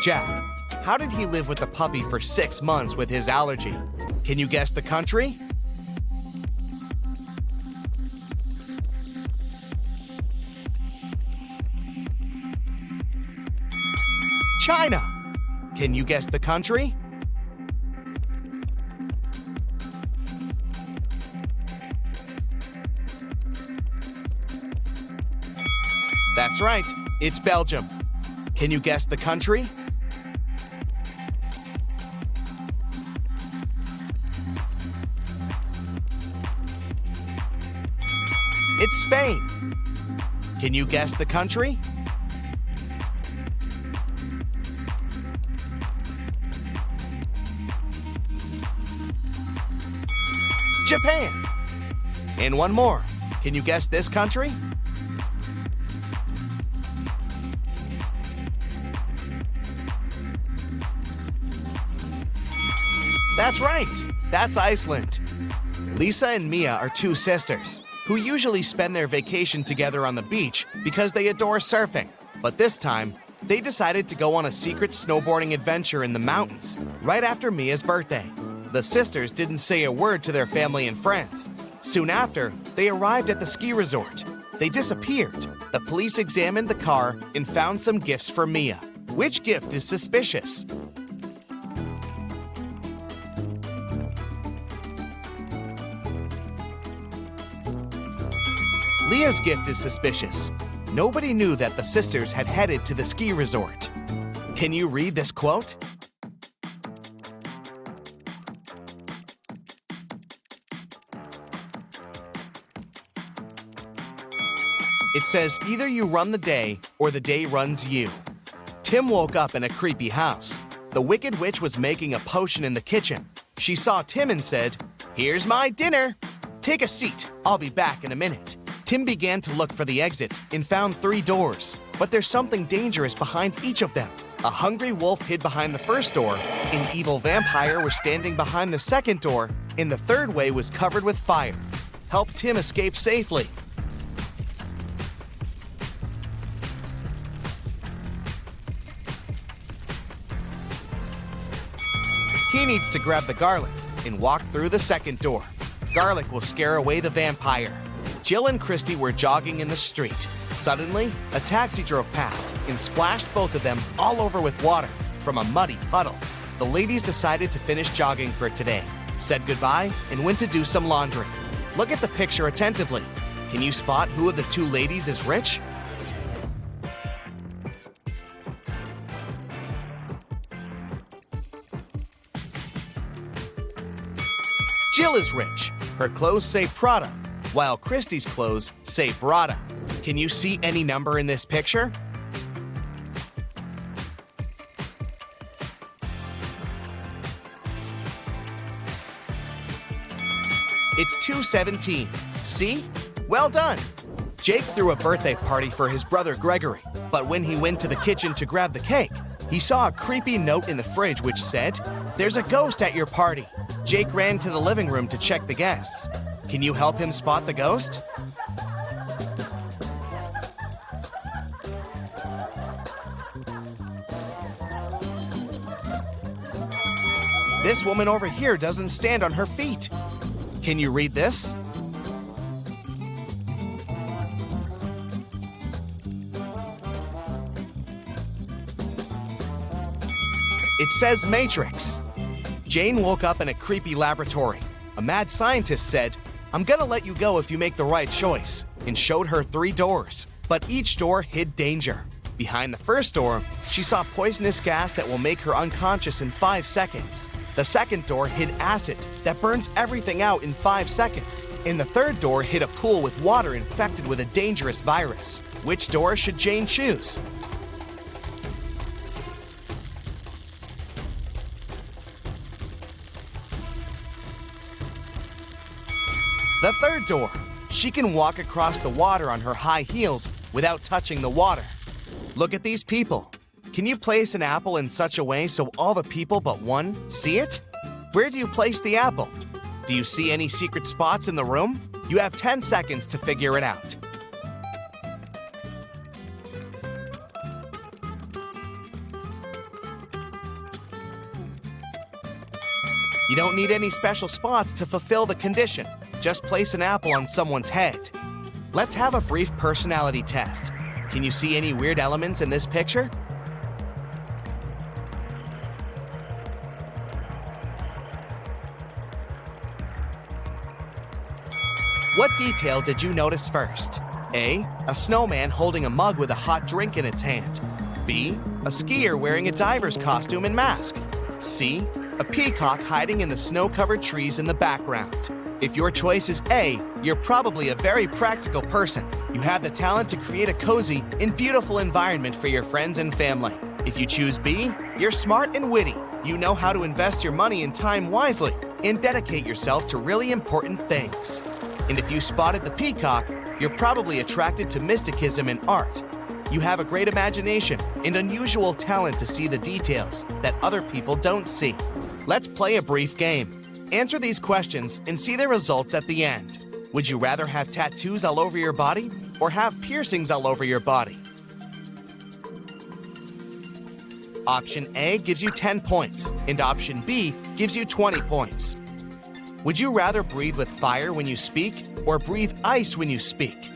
D: Jack. How did he live with the puppy for 6 months with his allergy? Can you guess the country? China. Can you guess the country? That's right, it's Belgium. Can you guess the country? It's Spain. Can you guess the country? Japan. And one more. Can you guess this country? That's right. That's Iceland. Lisa and Mia are 2 sisters who usually spend their vacation together on the beach because they adore surfing. But this time, they decided to go on a secret snowboarding adventure in the mountains right after Mia's birthday. The sisters didn't say a word to their family and friends. Soon after, they arrived at the ski resort. They disappeared. The police examined the car and found some gifts for Mia. Which gift is suspicious? Leah's gift is suspicious. Nobody knew that the sisters had headed to the ski resort. Can you read this quote? It says, either you run the day or the day runs you. Tim woke up in a creepy house. The Wicked Witch was making a potion in the kitchen. She saw Tim and said, "Here's my dinner. Take a seat. I'll be back in a minute." Tim began to look for the exit and found 3 doors, but there's something dangerous behind each of them. A hungry wolf hid behind the first door, an evil vampire was standing behind the second door, and the third way was covered with fire. Help Tim escape safely. He needs to grab the garlic and walk through the second door. Garlic will scare away the vampire. Jill and Christy were jogging in the street. Suddenly, a taxi drove past and splashed both of them all over with water from a muddy puddle. The ladies decided to finish jogging for today, said goodbye, and went to do some laundry. Look at the picture attentively. Can you spot who of the two ladies is rich? Jill is rich. Her clothes say Prada, while Christy's clothes say Brada. Can you see any number in this picture? It's 2:17. See? Well done! Jake threw a birthday party for his brother Gregory, but when he went to the kitchen to grab the cake, he saw a creepy note in the fridge which said, "There's a ghost at your party." Jake ran to the living room to check the guests. Can you help him spot the ghost? This woman over here doesn't stand on her feet. Can you read this? It says Matrix. Jane woke up in a creepy laboratory. A mad scientist said, "I'm gonna let you go if you make the right choice," and showed her 3 doors. But each door hid danger. Behind the first door, she saw poisonous gas that will make her unconscious in 5 seconds. The second door hid acid that burns everything out in 5 seconds. And the third door hid a pool with water infected with a dangerous virus. Which door should Jane choose? The third door. She can walk across the water on her high heels without touching the water. Look at these people. Can you place an apple in such a way so all the people but one see it? Where do you place the apple? Do you see any secret spots in the room? You have 10 seconds to figure it out. You don't need any special spots to fulfill the condition. Just place an apple on someone's head. Let's have a brief personality test. Can you see any weird elements in this picture? What detail did you notice first? A snowman holding a mug with a hot drink in its hand. B, a skier wearing a diver's costume and mask. C, a peacock hiding in the snow-covered trees in the background. If your choice is A, you're probably a very practical person. You have the talent to create a cozy and beautiful environment for your friends and family. If you choose B, you're smart and witty. You know how to invest your money and time wisely and dedicate yourself to really important things. And if you spotted the peacock, you're probably attracted to mysticism and art. You have a great imagination and unusual talent to see the details that other people don't see. Let's play a brief game. Answer these questions and see the results at the end. Would you rather have tattoos all over your body or have piercings all over your body? Option A gives you 10 points, and option B gives you 20 points. Would you rather breathe with fire when you speak or breathe ice when you speak?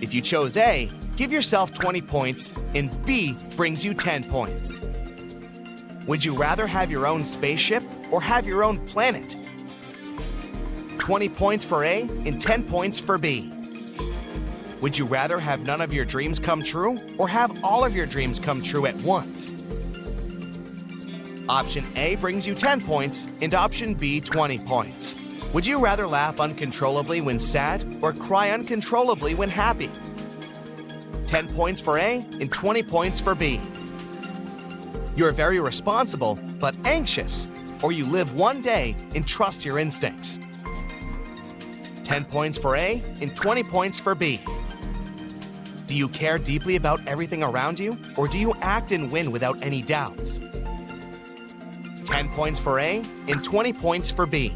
D: If you chose A, give yourself 20 points, and B brings you 10 points. Would you rather have your own spaceship or have your own planet? 20 points for A and 10 points for B. Would you rather have none of your dreams come true or have all of your dreams come true at once? Option A brings you 10 points and option B 20 points. Would you rather laugh uncontrollably when sad or cry uncontrollably when happy? 10 points for A and 20 points for B. You're very responsible but anxious, or you live one day and trust your instincts. 10 points for A and 20 points for B. Do you care deeply about everything around you, or do you act and win without any doubts? 10 points for A and 20 points for B.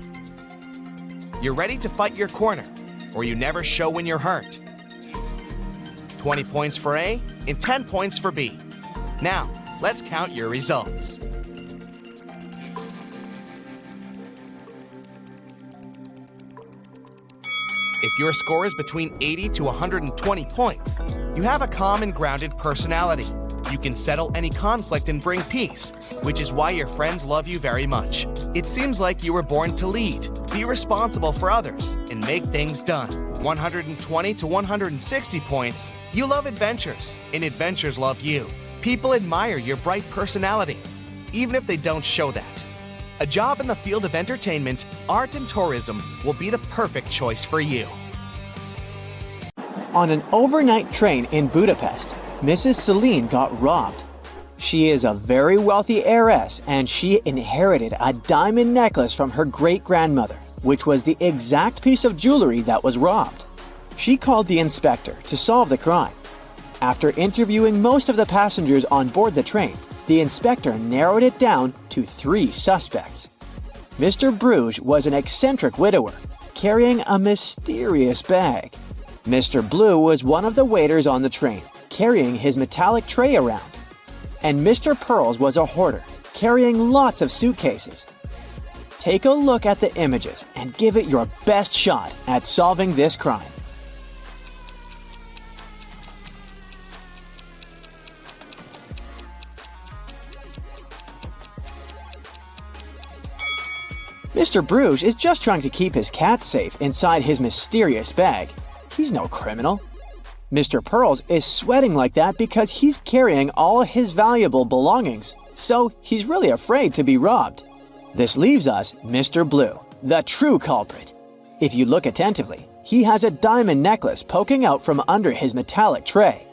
D: You're ready to fight your corner, or you never show when you're hurt. 20 points for A and 10 points for B. Now, let's count your results. If your score is between 80 to 120 points, you have a calm and grounded personality. You can settle any conflict and bring peace, which is why your friends love you very much. It seems like you were born to lead, be responsible for others, and make things done. 120 to 160 points. You love adventures, and adventures love you. People admire your bright personality, even if they don't show that. A job in the field of entertainment, art, and tourism will be the perfect choice for you.
B: On an overnight train in Budapest, Mrs. Celine got robbed. She is a very wealthy heiress, and she inherited a diamond necklace from her great-grandmother, which was the exact piece of jewelry that was robbed. She called the inspector to solve the crime. After interviewing most of the passengers on board the train, the inspector narrowed it down to 3 suspects. Mr. Bruges was an eccentric widower, carrying a mysterious bag. Mr. Blue was one of the waiters on the train, carrying his metallic tray around. And Mr. Pearls was a hoarder, carrying lots of suitcases. Take a look at the images and give it your best shot at solving this crime. Mr. Bruges is just trying to keep his cat safe inside his mysterious bag. He's no criminal. Mr. Pearls is sweating like that because he's carrying all his valuable belongings, so he's really afraid to be robbed. This leaves us Mr. Blue, the true culprit. If you look attentively, he has a diamond necklace poking out from under his metallic tray.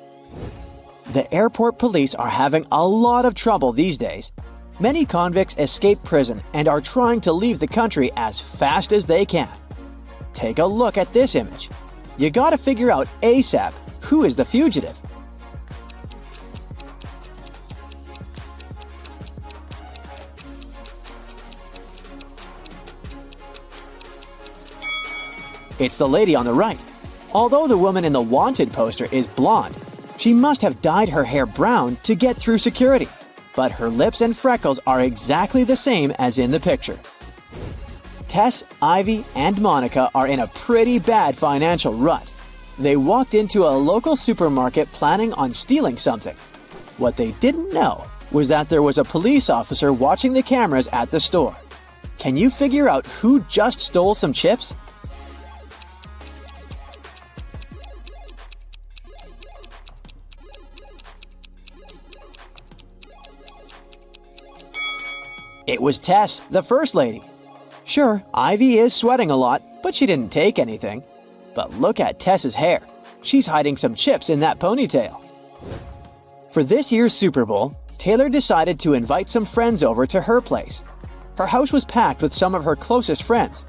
B: The airport police are having a lot of trouble these days. Many convicts escape prison and are trying to leave the country as fast as they can. Take a look at this image. You gotta figure out ASAP who is the fugitive. It's the lady on the right. Although the woman in the wanted poster is blonde, she must have dyed her hair brown to get through security. But her lips and freckles are exactly the same as in the picture. Tess, Ivy, and Monica are in a pretty bad financial rut. They walked into a local supermarket planning on stealing something. What they didn't know was that there was a police officer watching the cameras at the store. Can you figure out who just stole some chips? It was Tess, the first lady. Sure, Ivy is sweating a lot, but she didn't take anything. But look at Tess's hair. She's hiding some chips in that ponytail. For this year's Super Bowl, Taylor decided to invite some friends over to her place. Her house was packed with some of her closest friends.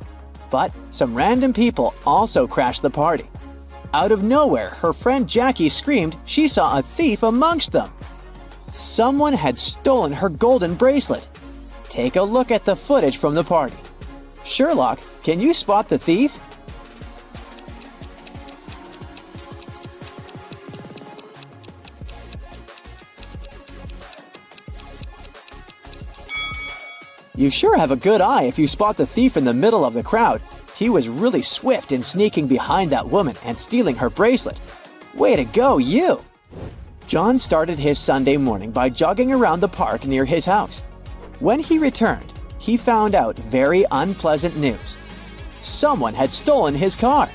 B: But some random people also crashed the party. Out of nowhere, her friend Jackie screamed she saw a thief amongst them. Someone had stolen her golden bracelet. Take a look at the footage from the party. Sherlock, can you spot the thief? You sure have a good eye if you spot the thief in the middle of the crowd. He was really swift in sneaking behind that woman and stealing her bracelet. Way to go, you! John started his Sunday morning by jogging around the park near his house. When he returned, he found out very unpleasant news. Someone had stolen his car.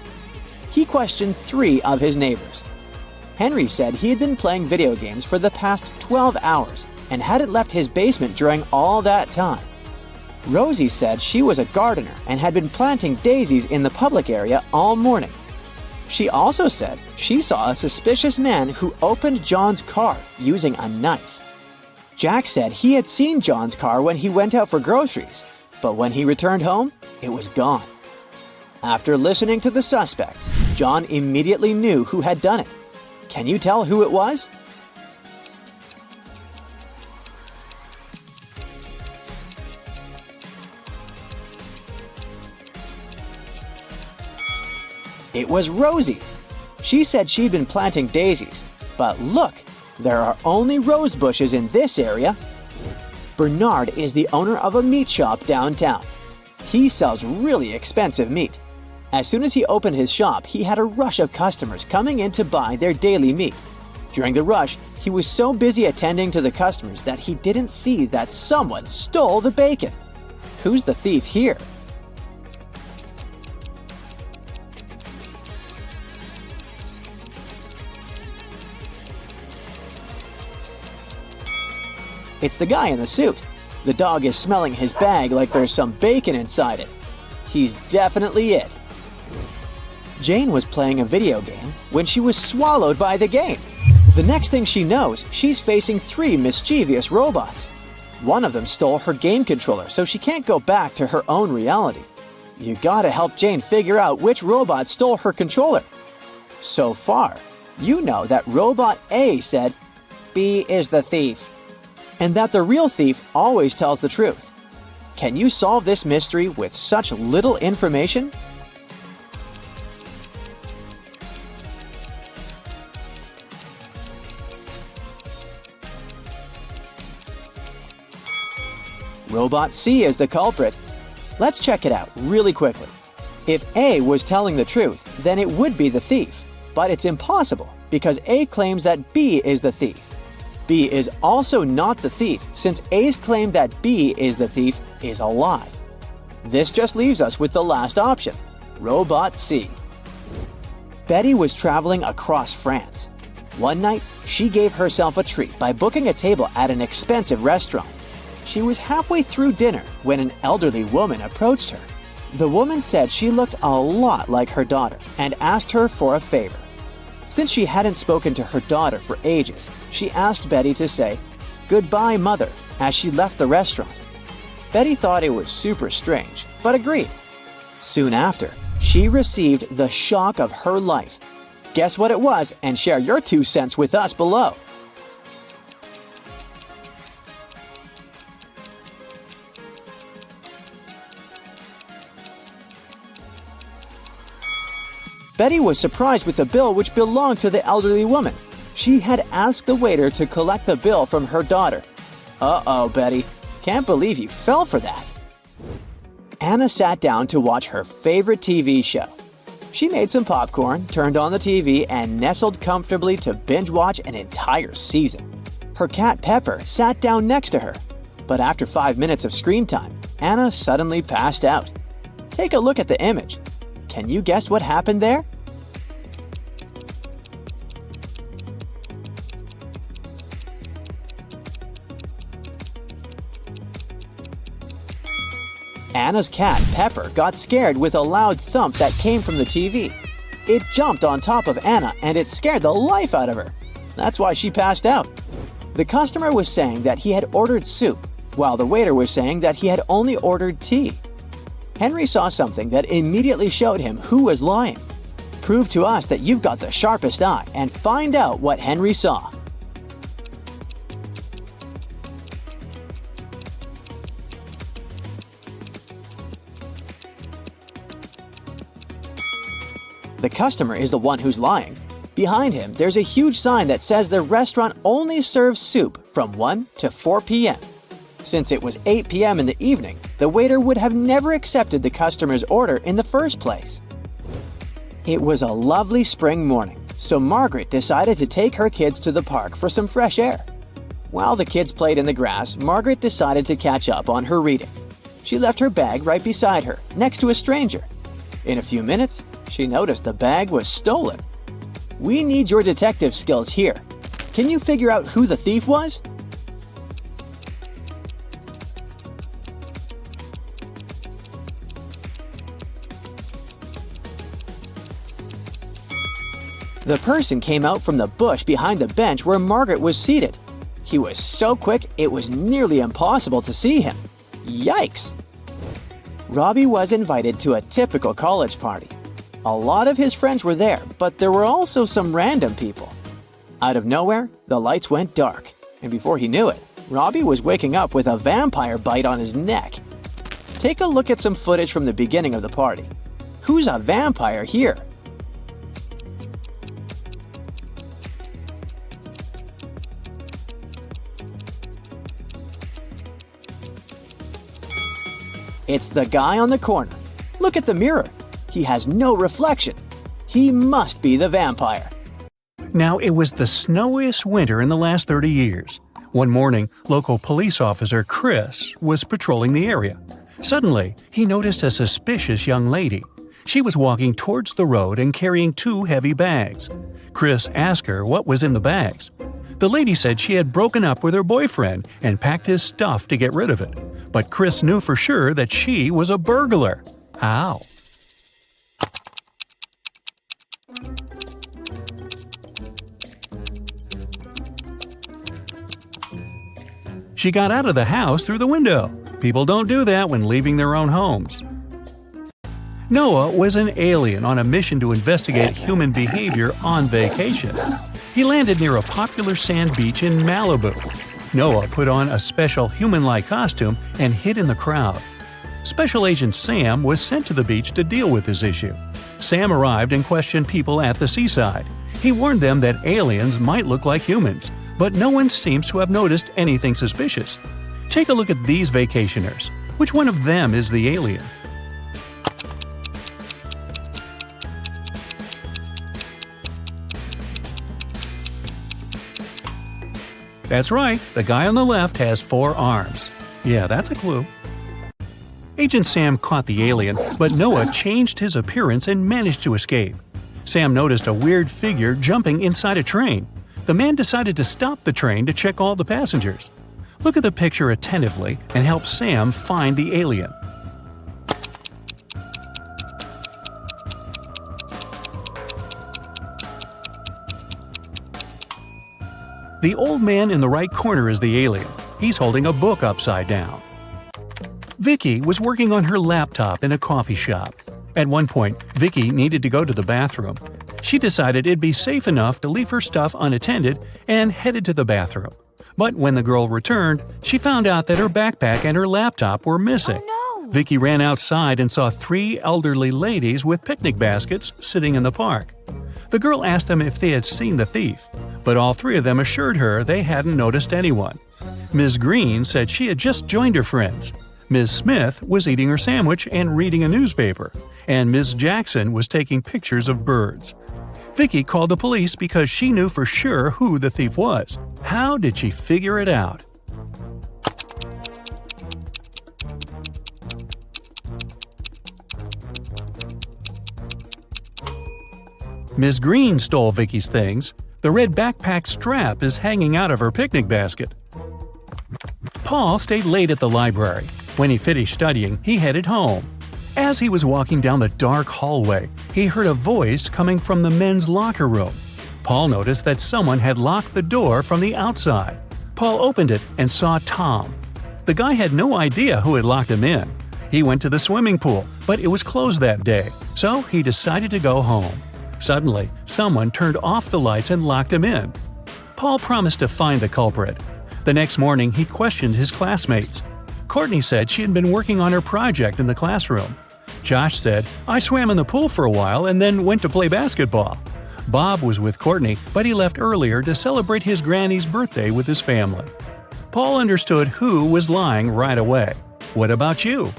B: He questioned 3 of his neighbors. Henry said he had been playing video games for the past 12 hours and hadn't left his basement during all that time. Rosie said she was a gardener and had been planting daisies in the public area all morning. She also said she saw a suspicious man who opened John's car using a knife. Jack said he had seen John's car when he went out for groceries, but when he returned home, it was gone. After listening to the suspects, John immediately knew who had done it. Can you tell who it was? It was Rosie. She said she'd been planting daisies, but look, there are only rose bushes in this area. Bernard is the owner of a meat shop downtown. He sells really expensive meat. As soon as he opened his shop, he had a rush of customers coming in to buy their daily meat. During the rush, he was so busy attending to the customers that he didn't see that someone stole the bacon. Who's the thief here? It's the guy in the suit. The dog is smelling his bag like there's some bacon inside it. He's definitely it. Jane was playing a video game when she was swallowed by the game. The next thing she knows, she's facing 3 mischievous robots. One of them stole her game controller, so she can't go back to her own reality. You gotta help Jane figure out which robot stole her controller. So far, you know that Robot A said, "B is the thief," and that the real thief always tells the truth. Can you solve this mystery with such little information? Robot C is the culprit. Let's check it out really quickly. If A was telling the truth, then it would be the thief. But it's impossible because A claims that B is the thief. B is also not the thief since A's claim that B is the thief is a lie. This just leaves us with the last option, Robot C. Betty was traveling across France. One night, she gave herself a treat by booking a table at an expensive restaurant. She was halfway through dinner when an elderly woman approached her. The woman said she looked a lot like her daughter and asked her for a favor. Since she hadn't spoken to her daughter for ages, she asked Betty to say, "Goodbye, Mother," as she left the restaurant. Betty thought it was super strange, but agreed. Soon after, she received the shock of her life. Guess what it was and share your 2 cents with us below. Betty was surprised with the bill which belonged to the elderly woman. She had asked the waiter to collect the bill from her daughter. Uh-oh, Betty. Can't believe you fell for that. Anna sat down to watch her favorite TV show. She made some popcorn, turned on the TV, and nestled comfortably to binge watch an entire season. Her cat Pepper sat down next to her. But after 5 minutes of screen time, Anna suddenly passed out. Take a look at the image. Can you guess what happened there? Anna's cat, Pepper, got scared with a loud thump that came from the TV. It jumped on top of Anna and it scared the life out of her. That's why she passed out. The customer was saying that he had ordered soup, while the waiter was saying that he had only ordered tea. Henry saw something that immediately showed him who was lying. Prove to us that you've got the sharpest eye and find out what Henry saw. The customer is the one who's lying. Behind him, there's a huge sign that says the restaurant only serves soup from 1 to 4 p.m. Since it was 8 p.m. in the evening, the waiter would have never accepted the customer's order in the first place. It was a lovely spring morning, so Margaret decided to take her kids to the park for some fresh air. While the kids played in the grass, Margaret decided to catch up on her reading. She left her bag right beside her, next to a stranger. In a few minutes, she noticed the bag was stolen. We need your detective skills here. Can you figure out who the thief was? The person came out from the bush behind the bench where Margaret was seated. He was so quick it was nearly impossible to see him. Yikes! Robbie was invited to a typical college party. A lot of his friends were there, but there were also some random people. Out of nowhere, the lights went dark, and before he knew it, Robbie was waking up with a vampire bite on his neck. Take a look at some footage from the beginning of the party. Who's a vampire here? It's the guy on the corner. Look at the mirror. He has no reflection. He must be the vampire.
A: Now, it was the snowiest winter in the last 30 years. One morning, local police officer Chris was patrolling the area. Suddenly, he noticed a suspicious young lady. She was walking towards the road and carrying 2 heavy bags. Chris asked her what was in the bags. The lady said she had broken up with her boyfriend and packed his stuff to get rid of it. But Chris knew for sure that she was a burglar. How? She got out of the house through the window. People don't do that when leaving their own homes. Noah was an alien on a mission to investigate human behavior on vacation. He landed near a popular sand beach in Malibu. Noah put on a special human-like costume and hid in the crowd. Special Agent Sam was sent to the beach to deal with this issue. Sam arrived and questioned people at the seaside. He warned them that aliens might look like humans, but no one seems to have noticed anything suspicious. Take a look at these vacationers. Which one of them is the alien? That's right, the guy on the left has 4 arms. Yeah, that's a clue. Agent Sam caught the alien, but Noah changed his appearance and managed to escape. Sam noticed a weird figure jumping inside a train. The man decided to stop the train to check all the passengers. Look at the picture attentively and help Sam find the alien. The old man in the right corner is the alien. He's holding a book upside down. Vicky was working on her laptop in a coffee shop. At one point, Vicky needed to go to the bathroom. She decided it'd be safe enough to leave her stuff unattended and headed to the bathroom. But when the girl returned, she found out that her backpack and her laptop were missing.
C: Oh no!
A: Vicky ran outside and saw 3 elderly ladies with picnic baskets sitting in the park. The girl asked them if they had seen the thief, but all 3 of them assured her they hadn't noticed anyone. Ms. Green said she had just joined her friends. Ms. Smith was eating her sandwich and reading a newspaper, and Ms. Jackson was taking pictures of birds. Vicky called the police because she knew for sure who the thief was. How did she figure it out? Ms. Green stole Vicky's things. The red backpack strap is hanging out of her picnic basket. Paul stayed late at the library. When he finished studying, he headed home. As he was walking down the dark hallway, he heard a voice coming from the men's locker room. Paul noticed that someone had locked the door from the outside. Paul opened it and saw Tom. The guy had no idea who had locked him in. He went to the swimming pool, but it was closed that day, so he decided to go home. Suddenly, someone turned off the lights and locked him in. Paul promised to find the culprit. The next morning, he questioned his classmates. Courtney said she had been working on her project in the classroom. Josh said, "I swam in the pool for a while and then went to play basketball." Bob was with Courtney, but he left earlier to celebrate his granny's birthday with his family. Paul understood who was lying right away. What about you?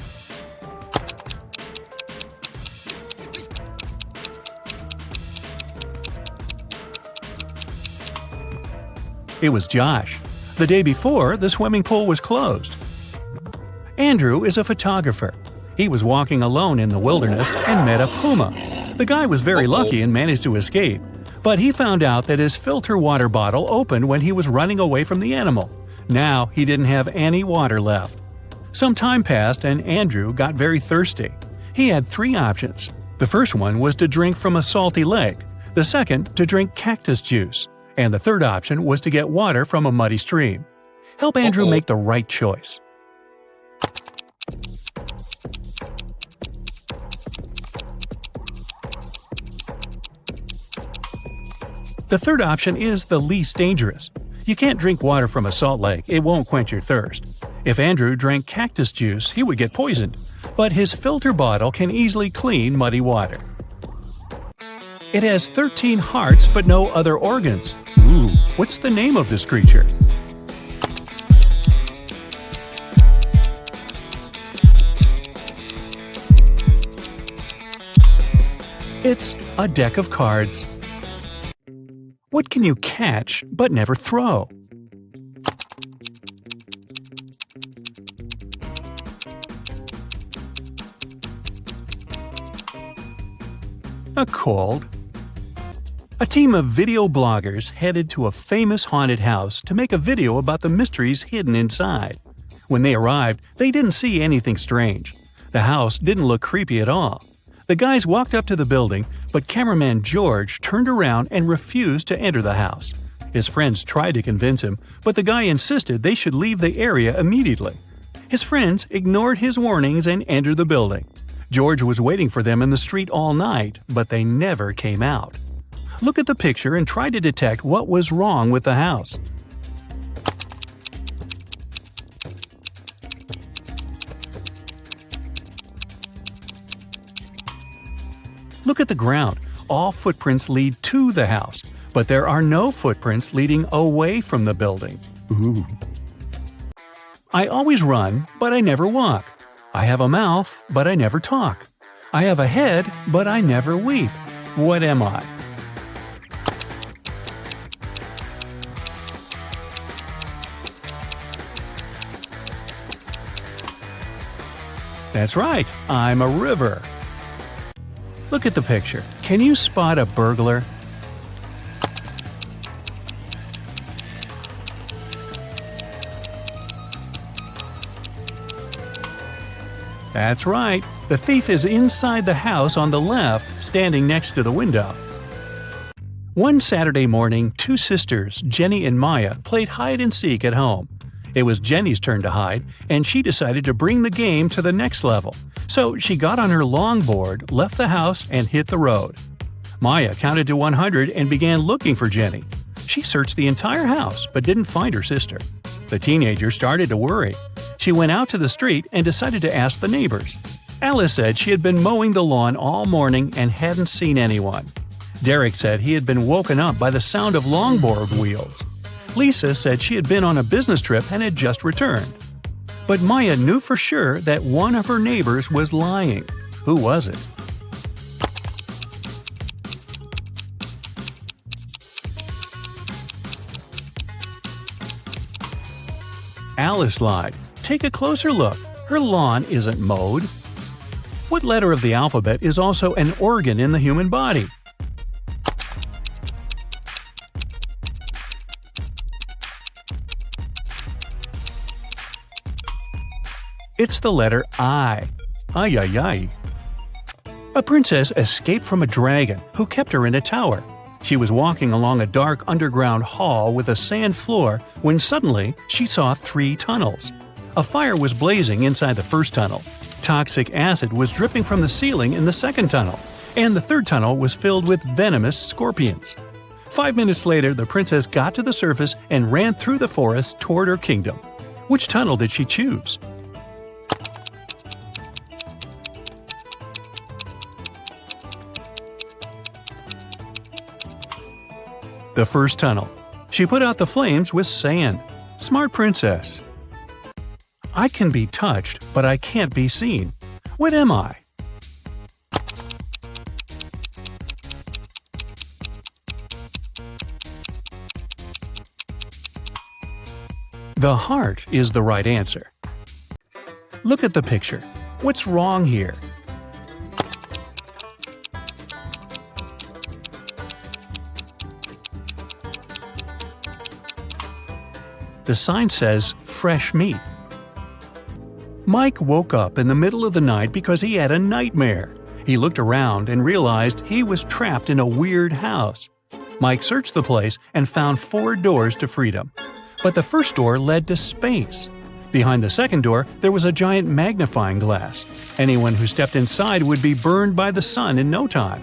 A: It was Josh. The day before, the swimming pool was closed. Andrew is a photographer. He was walking alone in the wilderness and met a puma. The guy was very lucky and managed to escape, but he found out that his filter water bottle opened when he was running away from the animal. Now he didn't have any water left. Some time passed and Andrew got very thirsty. He had 3 options. The first one was to drink from a salty lake, the second to drink cactus juice, and the third option was to get water from a muddy stream. Help Andrew make the right choice. The third option is the least dangerous. You can't drink water from a salt lake, it won't quench your thirst. If Andrew drank cactus juice, he would get poisoned, but his filter bottle can easily clean muddy water. It has 13 hearts but no other organs. Ooh, what's the name of this creature? It's a deck of cards. What can you catch but never throw? A cold. A team of video bloggers headed to a famous haunted house to make a video about the mysteries hidden inside. When they arrived, they didn't see anything strange. The house didn't look creepy at all. The guys walked up to the building, but cameraman George turned around and refused to enter the house. His friends tried to convince him, but the guy insisted they should leave the area immediately. His friends ignored his warnings and entered the building. George was waiting for them in the street all night, but they never came out. Look at the picture and try to detect what was wrong with the house. Look at the ground. All footprints lead to the house, but there are no footprints leading away from the building. Ooh. I always run, but I never walk. I have a mouth, but I never talk. I have a head, but I never weep. What am I? That's right, I'm a river. Look at the picture. Can you spot a burglar? That's right, the thief is inside the house on the left, standing next to the window. One Saturday morning, two sisters, Jenny and Maya, played hide-and-seek at home. It was Jenny's turn to hide, and she decided to bring the game to the next level. So she got on her longboard, left the house, and hit the road. Maya counted to 100 and began looking for Jenny. She searched the entire house but didn't find her sister. The teenager started to worry. She went out to the street and decided to ask the neighbors. Alice said she had been mowing the lawn all morning and hadn't seen anyone. Derek said he had been woken up by the sound of longboard wheels. Lisa said she had been on a business trip and had just returned. But Maya knew for sure that one of her neighbors was lying. Who was it? Alice lied. Take a closer look. Her lawn isn't mowed. What letter of the alphabet is also an organ in the human body? It's the letter I. Ay, ay, ay. A princess escaped from a dragon who kept her in a tower. She was walking along a dark underground hall with a sand floor when suddenly she saw 3 tunnels. A fire was blazing inside the first tunnel. Toxic acid was dripping from the ceiling in the second tunnel. And the third tunnel was filled with venomous scorpions. 5 minutes later, the princess got to the surface and ran through the forest toward her kingdom. Which tunnel did she choose? The first tunnel. She put out the flames with sand. Smart princess. I can be touched, but I can't be seen. What am I? The heart is the right answer. Look at the picture. What's wrong here? The sign says, fresh meat. Mike woke up in the middle of the night because he had a nightmare. He looked around and realized he was trapped in a weird house. Mike searched the place and found 4 doors to freedom. But the first door led to space. Behind the second door, there was a giant magnifying glass. Anyone who stepped inside would be burned by the sun in no time.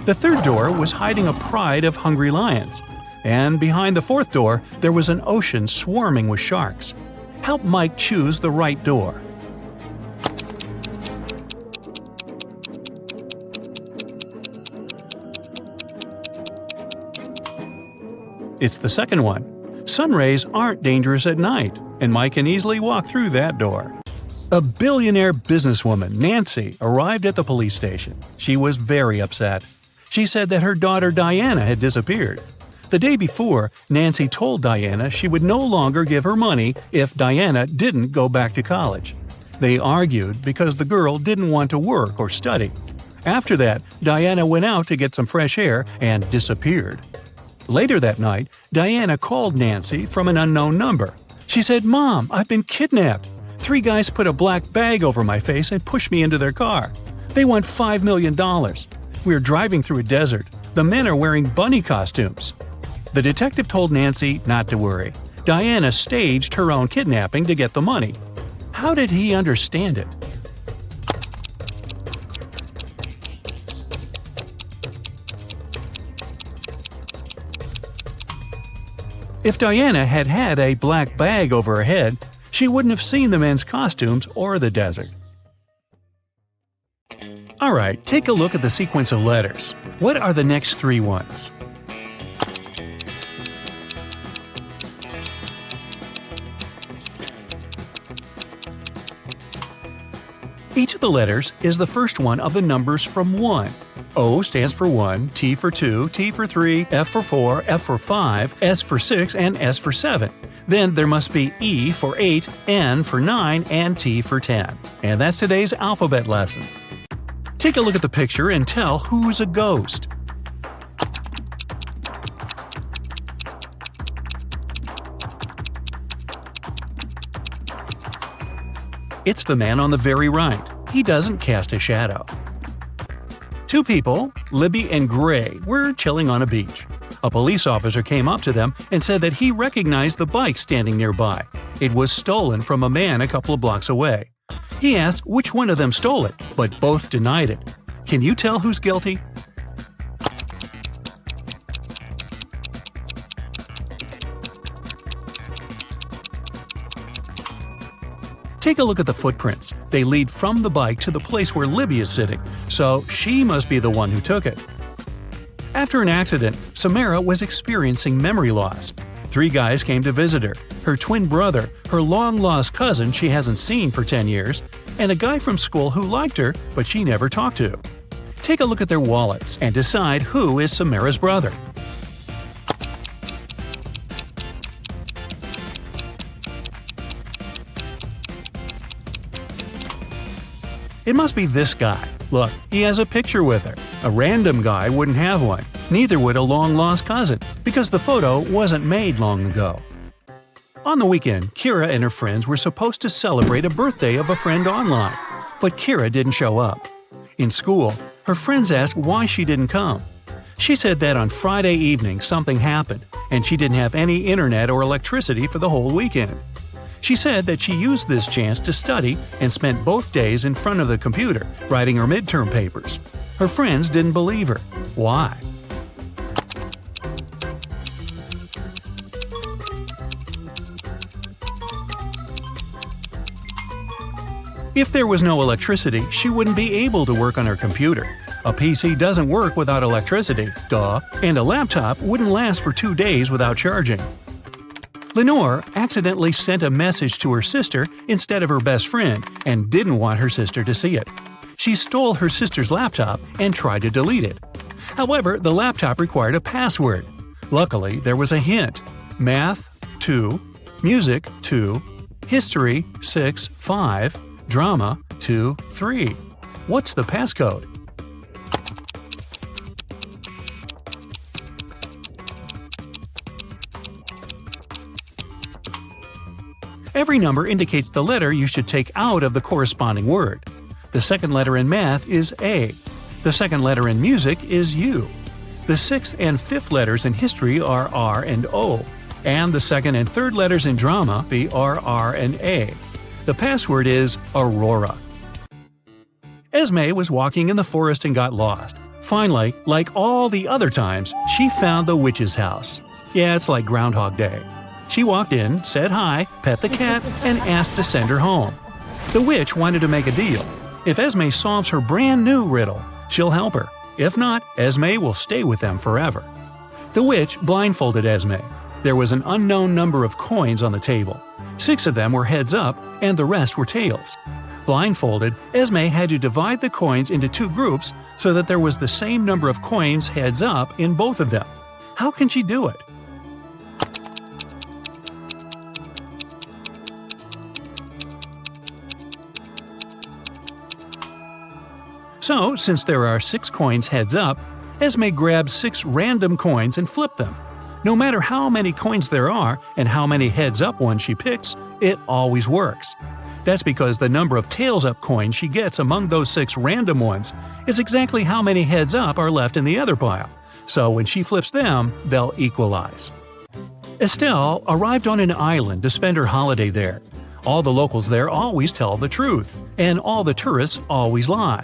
A: The third door was hiding a pride of hungry lions. And behind the fourth door, there was an ocean swarming with sharks. Help Mike choose the right door. It's the second one. Sun rays aren't dangerous at night, and Mike can easily walk through that door. A billionaire businesswoman, Nancy, arrived at the police station. She was very upset. She said that her daughter Diana had disappeared. The day before, Nancy told Diana she would no longer give her money if Diana didn't go back to college. They argued because the girl didn't want to work or study. After that, Diana went out to get some fresh air and disappeared. Later that night, Diana called Nancy from an unknown number. She said, "Mom, I've been kidnapped. 3 guys put a black bag over my face and pushed me into their car. They want $5 million. We're driving through a desert. The men are wearing bunny costumes." The detective told Nancy not to worry. Diana staged her own kidnapping to get the money. How did he understand it? If Diana had had a black bag over her head, she wouldn't have seen the men's costumes or the desert. Alright, take a look at the sequence of letters. What are the next 3 ones? Each of the letters is the first one of the numbers from 1. O stands for 1, T for 2, T for 3, F for 4, F for 5, S for 6, and S for 7. Then there must be E for 8, N for 9, and T for 10. And that's today's alphabet lesson. Take a look at the picture and tell who's a ghost. It's the man on the very right. He doesn't cast a shadow. 2 people, Libby and Gray, were chilling on a beach. A police officer came up to them and said that he recognized the bike standing nearby. It was stolen from a man a couple of blocks away. He asked which one of them stole it, but both denied it. Can you tell who's guilty? Take a look at the footprints. They lead from the bike to the place where Libby is sitting, so she must be the one who took it. After an accident, Samara was experiencing memory loss. 3 guys came to visit her: her twin brother, her long-lost cousin she hasn't seen for 10 years, and a guy from school who liked her but she never talked to. Take a look at their wallets and decide who is Samara's brother. It must be this guy. Look, he has a picture with her. A random guy wouldn't have one. Neither would a long-lost cousin, because the photo wasn't made long ago. On the weekend, Kira and her friends were supposed to celebrate a birthday of a friend online, but Kira didn't show up. In school, her friends asked why she didn't come. She said that on Friday evening something happened, and she didn't have any internet or electricity for the whole weekend. She said that she used this chance to study and spent both days in front of the computer, writing her midterm papers. Her friends didn't believe her. Why? If there was no electricity, she wouldn't be able to work on her computer. A PC doesn't work without electricity, duh, and a laptop wouldn't last for 2 days without charging. Lenore accidentally sent a message to her sister instead of her best friend and didn't want her sister to see it. She stole her sister's laptop and tried to delete it. However, the laptop required a password. Luckily, there was a hint: Math 2, Music 2, History 6 5, Drama 2 3. What's the passcode? Every number indicates the letter you should take out of the corresponding word. The second letter in math is A. The second letter in music is U. The 6th and 5th letters in history are R and O, and the second and third letters in drama be R and A. The password is Aurora. Esme was walking in the forest and got lost. Finally, like all the other times, she found the witch's house. Yeah, it's like Groundhog Day. She walked in, said hi, pet the cat, and asked to send her home. The witch wanted to make a deal. If Esme solves her brand new riddle, she'll help her. If not, Esme will stay with them forever. The witch blindfolded Esme. There was an unknown number of coins on the table. 6 of them were heads up, and the rest were tails. Blindfolded, Esme had to divide the coins into 2 groups so that there was the same number of coins heads up in both of them. How can she do it? So, since there are 6 coins heads up, Esme grabs 6 random coins and flipped them. No matter how many coins there are and how many heads up ones she picks, it always works. That's because the number of tails up coins she gets among those 6 random ones is exactly how many heads up are left in the other pile. So when she flips them, they'll equalize. Estelle arrived on an island to spend her holiday there. All the locals there always tell the truth, and all the tourists always lie.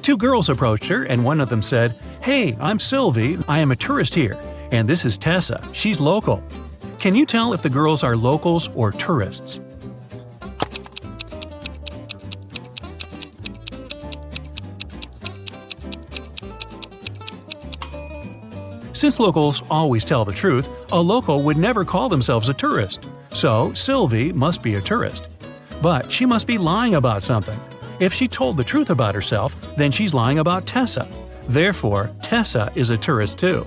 A: 2 girls approached her, and one of them said, "Hey, I'm Sylvie, I am a tourist here, and this is Tessa, she's local." Can you tell if the girls are locals or tourists? Since locals always tell the truth, a local would never call themselves a tourist. So, Sylvie must be a tourist. But she must be lying about something. If she told the truth about herself, then she's lying about Tessa. Therefore, Tessa is a tourist too.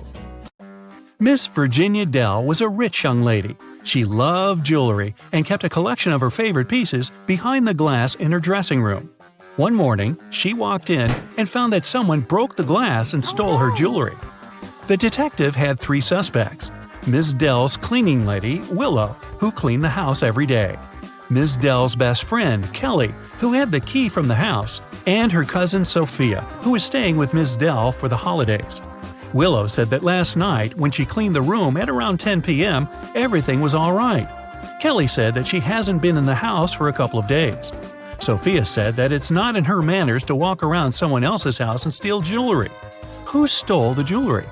A: Miss Virginia Dell was a rich young lady. She loved jewelry and kept a collection of her favorite pieces behind the glass in her dressing room. One morning, she walked in and found that someone broke the glass and stole her jewelry. The detective had 3 suspects: Ms. Dell's cleaning lady, Willow, who cleaned the house every day; Ms. Dell's best friend, Kelly, who had the key from the house; and her cousin Sophia, who was staying with Ms. Dell for the holidays. Willow said that last night, when she cleaned the room at around 10 p.m., everything was all right. Kelly said that she hasn't been in the house for a couple of days. Sophia said that it's not in her manners to walk around someone else's house and steal jewelry. Who stole the jewelry?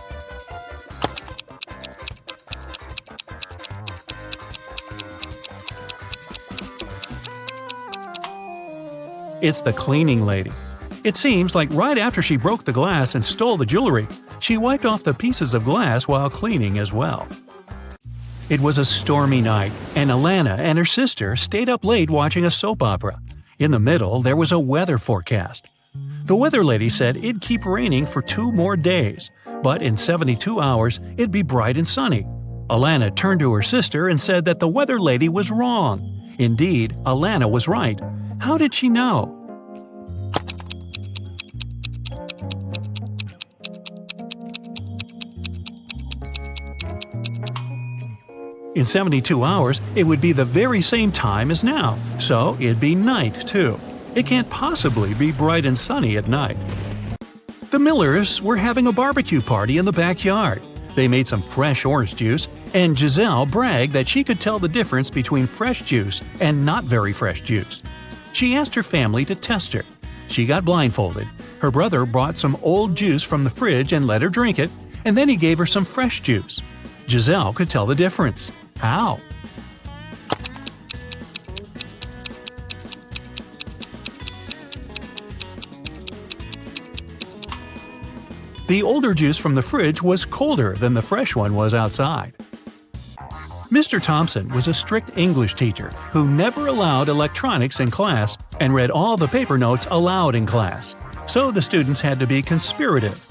A: It's the cleaning lady. It seems like right after she broke the glass and stole the jewelry, she wiped off the pieces of glass while cleaning as well. It was a stormy night, and Alana and her sister stayed up late watching a soap opera. In the middle, there was a weather forecast. The weather lady said it'd keep raining for 2 more days, but in 72 hours, it'd be bright and sunny. Alana turned to her sister and said that the weather lady was wrong. Indeed, Alana was right. How did she know? In 72 hours, it would be the very same time as now, so it'd be night too. It can't possibly be bright and sunny at night. The Millers were having a barbecue party in the backyard. They made some fresh orange juice, and Giselle bragged that she could tell the difference between fresh juice and not very fresh juice. She asked her family to test her. She got blindfolded. Her brother brought some old juice from the fridge and let her drink it, and then he gave her some fresh juice. Giselle could tell the difference. How? The older juice from the fridge was colder than the fresh one was outside. Mr. Thompson was a strict English teacher who never allowed electronics in class and read all the paper notes aloud in class, so the students had to be conspirative.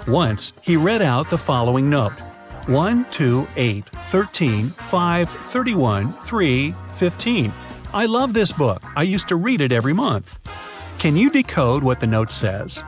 A: Once, he read out the following note: 1, 2, 8, 13, 5, 31, 3, 15. I love this book. I used to read it every month. Can you decode what the note says?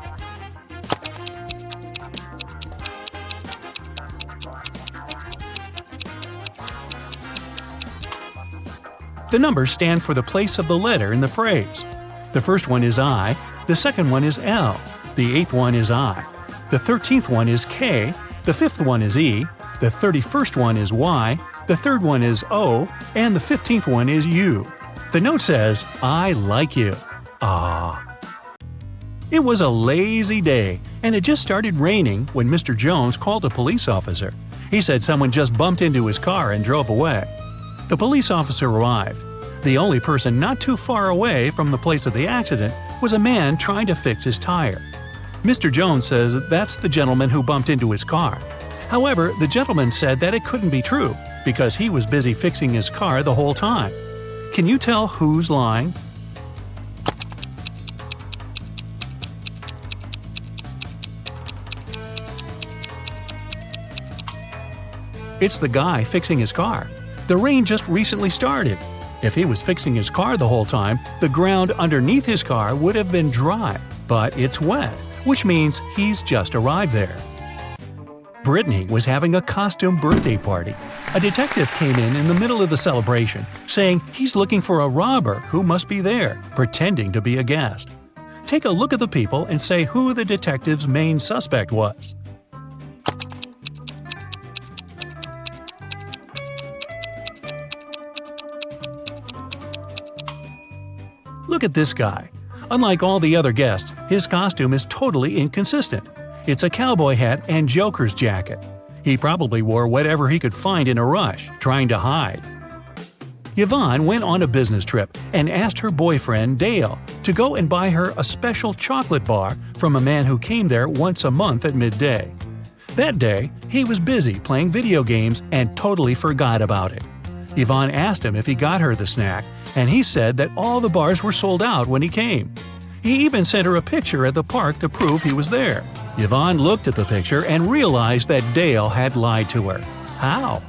A: The numbers stand for the place of the letter in the phrase. The first one is I, the second one is L, the 8th one is I, the 13th one is K, the 5th one is E, the 31st one is Y, the 3rd one is O, and the 15th one is U. The note says, I like you. Ah. It was a lazy day, and it just started raining when Mr. Jones called a police officer. He said someone just bumped into his car and drove away. The police officer arrived. The only person not too far away from the place of the accident was a man trying to fix his tire. Mr. Jones says that's the gentleman who bumped into his car. However, the gentleman said that it couldn't be true because he was busy fixing his car the whole time. Can you tell who's lying? It's the guy fixing his car. The rain just recently started. If he was fixing his car the whole time, the ground underneath his car would have been dry, but it's wet. which means he's just arrived there. Brittany was having a costume birthday party. A detective came in the middle of the celebration, saying he's looking for a robber who must be there, pretending to be a guest. Take a look at the people and say who the detective's main suspect was. Look at this guy. Unlike all the other guests, his costume is totally inconsistent. It's a cowboy hat and joker's jacket. He probably wore whatever he could find in a rush, trying to hide. Yvonne went on a business trip and asked her boyfriend, Dale, to go and buy her a special chocolate bar from a man who came there once a month at midday. That day, he was busy playing video games and totally forgot about it. Yvonne asked him if he got her the snack, and he said that all the bars were sold out when he came. He even sent her a picture at the park to prove he was there. Yvonne looked at the picture and realized that Dale had lied to her. How?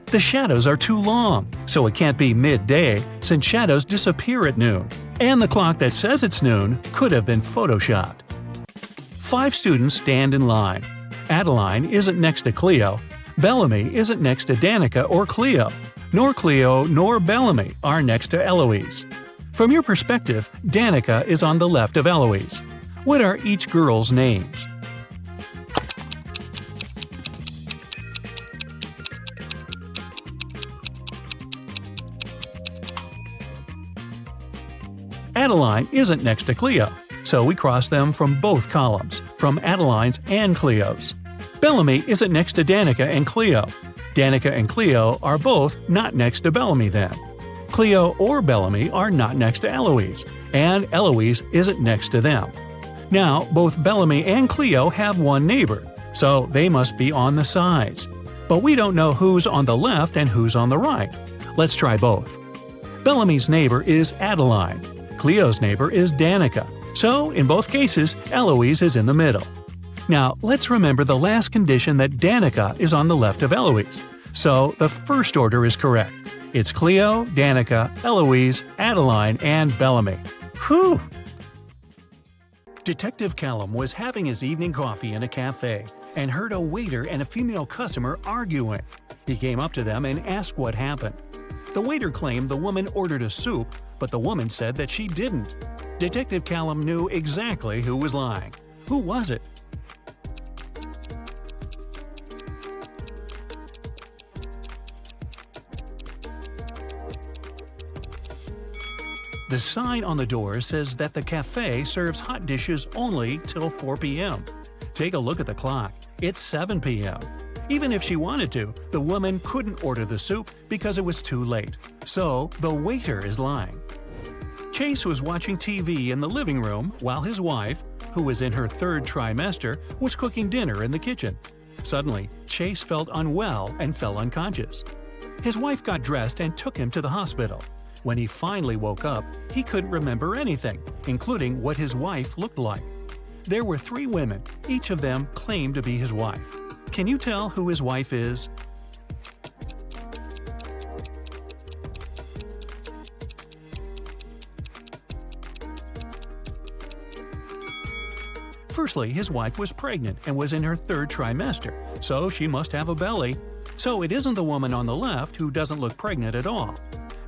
A: The shadows are too long, so it can't be midday since shadows disappear at noon. And the clock that says it's noon could have been photoshopped. 5 students stand in line. Adeline isn't next to Cleo. Bellamy isn't next to Danica or Cleo. Nor Cleo nor Bellamy are next to Eloise. From your perspective, Danica is on the left of Eloise. What are each girl's names? Adeline isn't next to Cleo, so we cross them from both columns, from Adeline's and Cleo's. Bellamy isn't next to Danica and Cleo. Danica and Cleo are both not next to Bellamy then. Cleo or Bellamy are not next to Eloise, and Eloise isn't next to them. Now, both Bellamy and Cleo have one neighbor, so they must be on the sides. But we don't know who's on the left and who's on the right. Let's try both. Bellamy's neighbor is Adeline. Cleo's neighbor is Danica. So, in both cases, Eloise is in the middle. Now, let's remember the last condition that Danica is on the left of Eloise. So, the first order is correct. It's Cleo, Danica, Eloise, Adeline, and Bellamy. Whew! Detective Callum was having his evening coffee in a cafe and heard a waiter and a female customer arguing. He came up to them and asked what happened. The waiter claimed the woman ordered a soup, but the woman said that she didn't. Detective Callum knew exactly who was lying. Who was it? The sign on the door says that the cafe serves hot dishes only till 4 p.m. Take a look at the clock. It's 7 p.m. Even if she wanted to, the woman couldn't order the soup because it was too late. So, the waiter is lying. Chase was watching TV in the living room while his wife, who was in her 3rd trimester, was cooking dinner in the kitchen. Suddenly, Chase felt unwell and fell unconscious. His wife got dressed and took him to the hospital. When he finally woke up, he couldn't remember anything, including what his wife looked like. There were 3 women, each of them claimed to be his wife. Can you tell who his wife is? Firstly, his wife was pregnant and was in her 3rd trimester, so she must have a belly. So it isn't the woman on the left who doesn't look pregnant at all.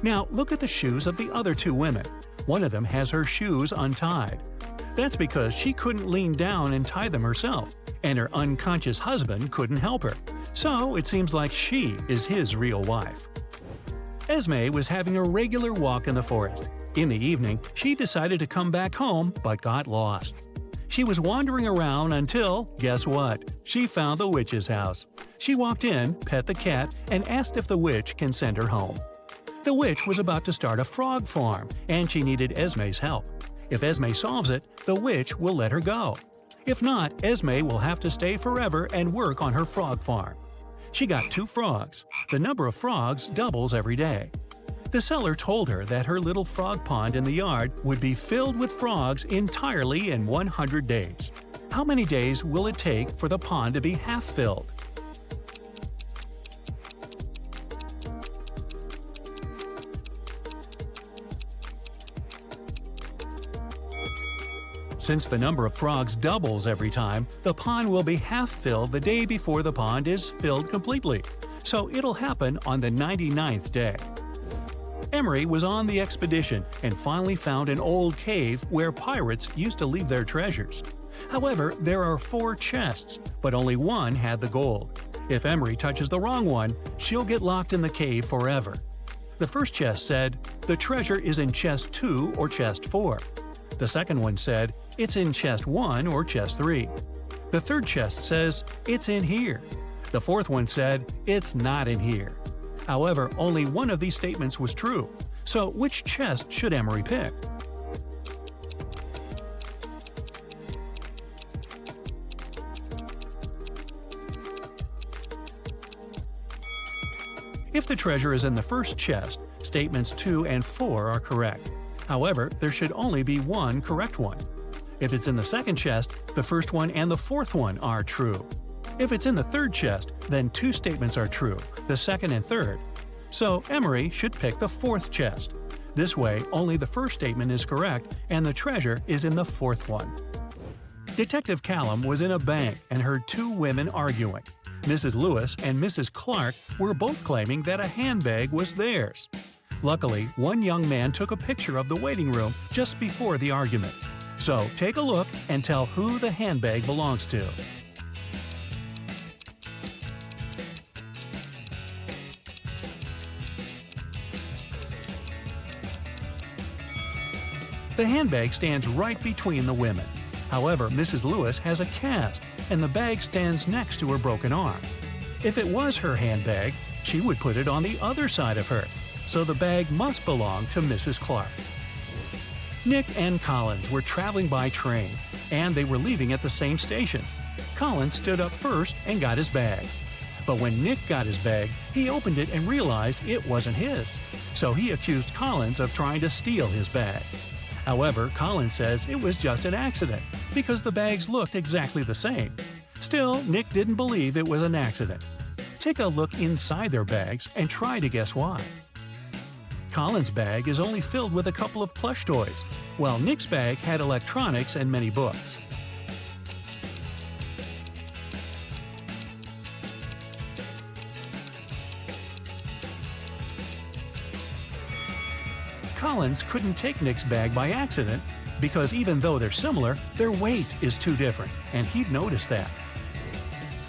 A: Now look at the shoes of the other 2 women. One of them has her shoes untied. That's because she couldn't lean down and tie them herself, and her unconscious husband couldn't help her. So it seems like she is his real wife. Esme was having a regular walk in the forest. In the evening, she decided to come back home but got lost. She was wandering around until, guess what? She found the witch's house. She walked in, pet the cat, and asked if the witch can send her home. The witch was about to start a frog farm, and she needed Esme's help. If Esme solves it, the witch will let her go. If not, Esme will have to stay forever and work on her frog farm. She got 2 frogs. The number of frogs doubles every day. The seller told her that her little frog pond in the yard would be filled with frogs entirely in 100 days. How many days will it take for the pond to be half filled? Since the number of frogs doubles every time, the pond will be half filled the day before the pond is filled completely. So it'll happen on the 99th day. Emery was on the expedition and finally found an old cave where pirates used to leave their treasures. However, there are 4 chests, but only one had the gold. If Emery touches the wrong one, she'll get locked in the cave forever. The first chest said, "The treasure is in chest 2 or chest 4." The second one said, "It's in chest 1 or chest 3." The third chest says, "It's in here." The fourth one said, "It's not in here." However, only one of these statements was true. So which chest should Emery pick? If the treasure is in the first chest, statements 2 and 4 are correct. However, there should only be one correct one. If it's in the second chest, the first one and the fourth one are true. If it's in the third chest, then 2 statements are true, the second and third. So Emery should pick the fourth chest. This way, only the first statement is correct and the treasure is in the fourth one. Detective Callum was in a bank and heard 2 women arguing. Mrs. Lewis and Mrs. Clark were both claiming that a handbag was theirs. Luckily, one young man took a picture of the waiting room just before the argument. So take a look and tell who the handbag belongs to. The handbag stands right between the women. However, Mrs. Lewis has a cast, and the bag stands next to her broken arm. If it was her handbag, she would put it on the other side of her, so the bag must belong to Mrs. Clark. Nick and Collins were traveling by train, and they were leaving at the same station. Collins stood up first and got his bag. But when Nick got his bag, he opened it and realized it wasn't his, so he accused Collins of trying to steal his bag. However, Collins says it was just an accident, because the bags looked exactly the same. Still, Nick didn't believe it was an accident. Take a look inside their bags and try to guess why. Collins' bag is only filled with a couple of plush toys, while Nick's bag had electronics and many books. Collins couldn't take Nick's bag by accident because even though they're similar, their weight is too different, and he'd noticed that.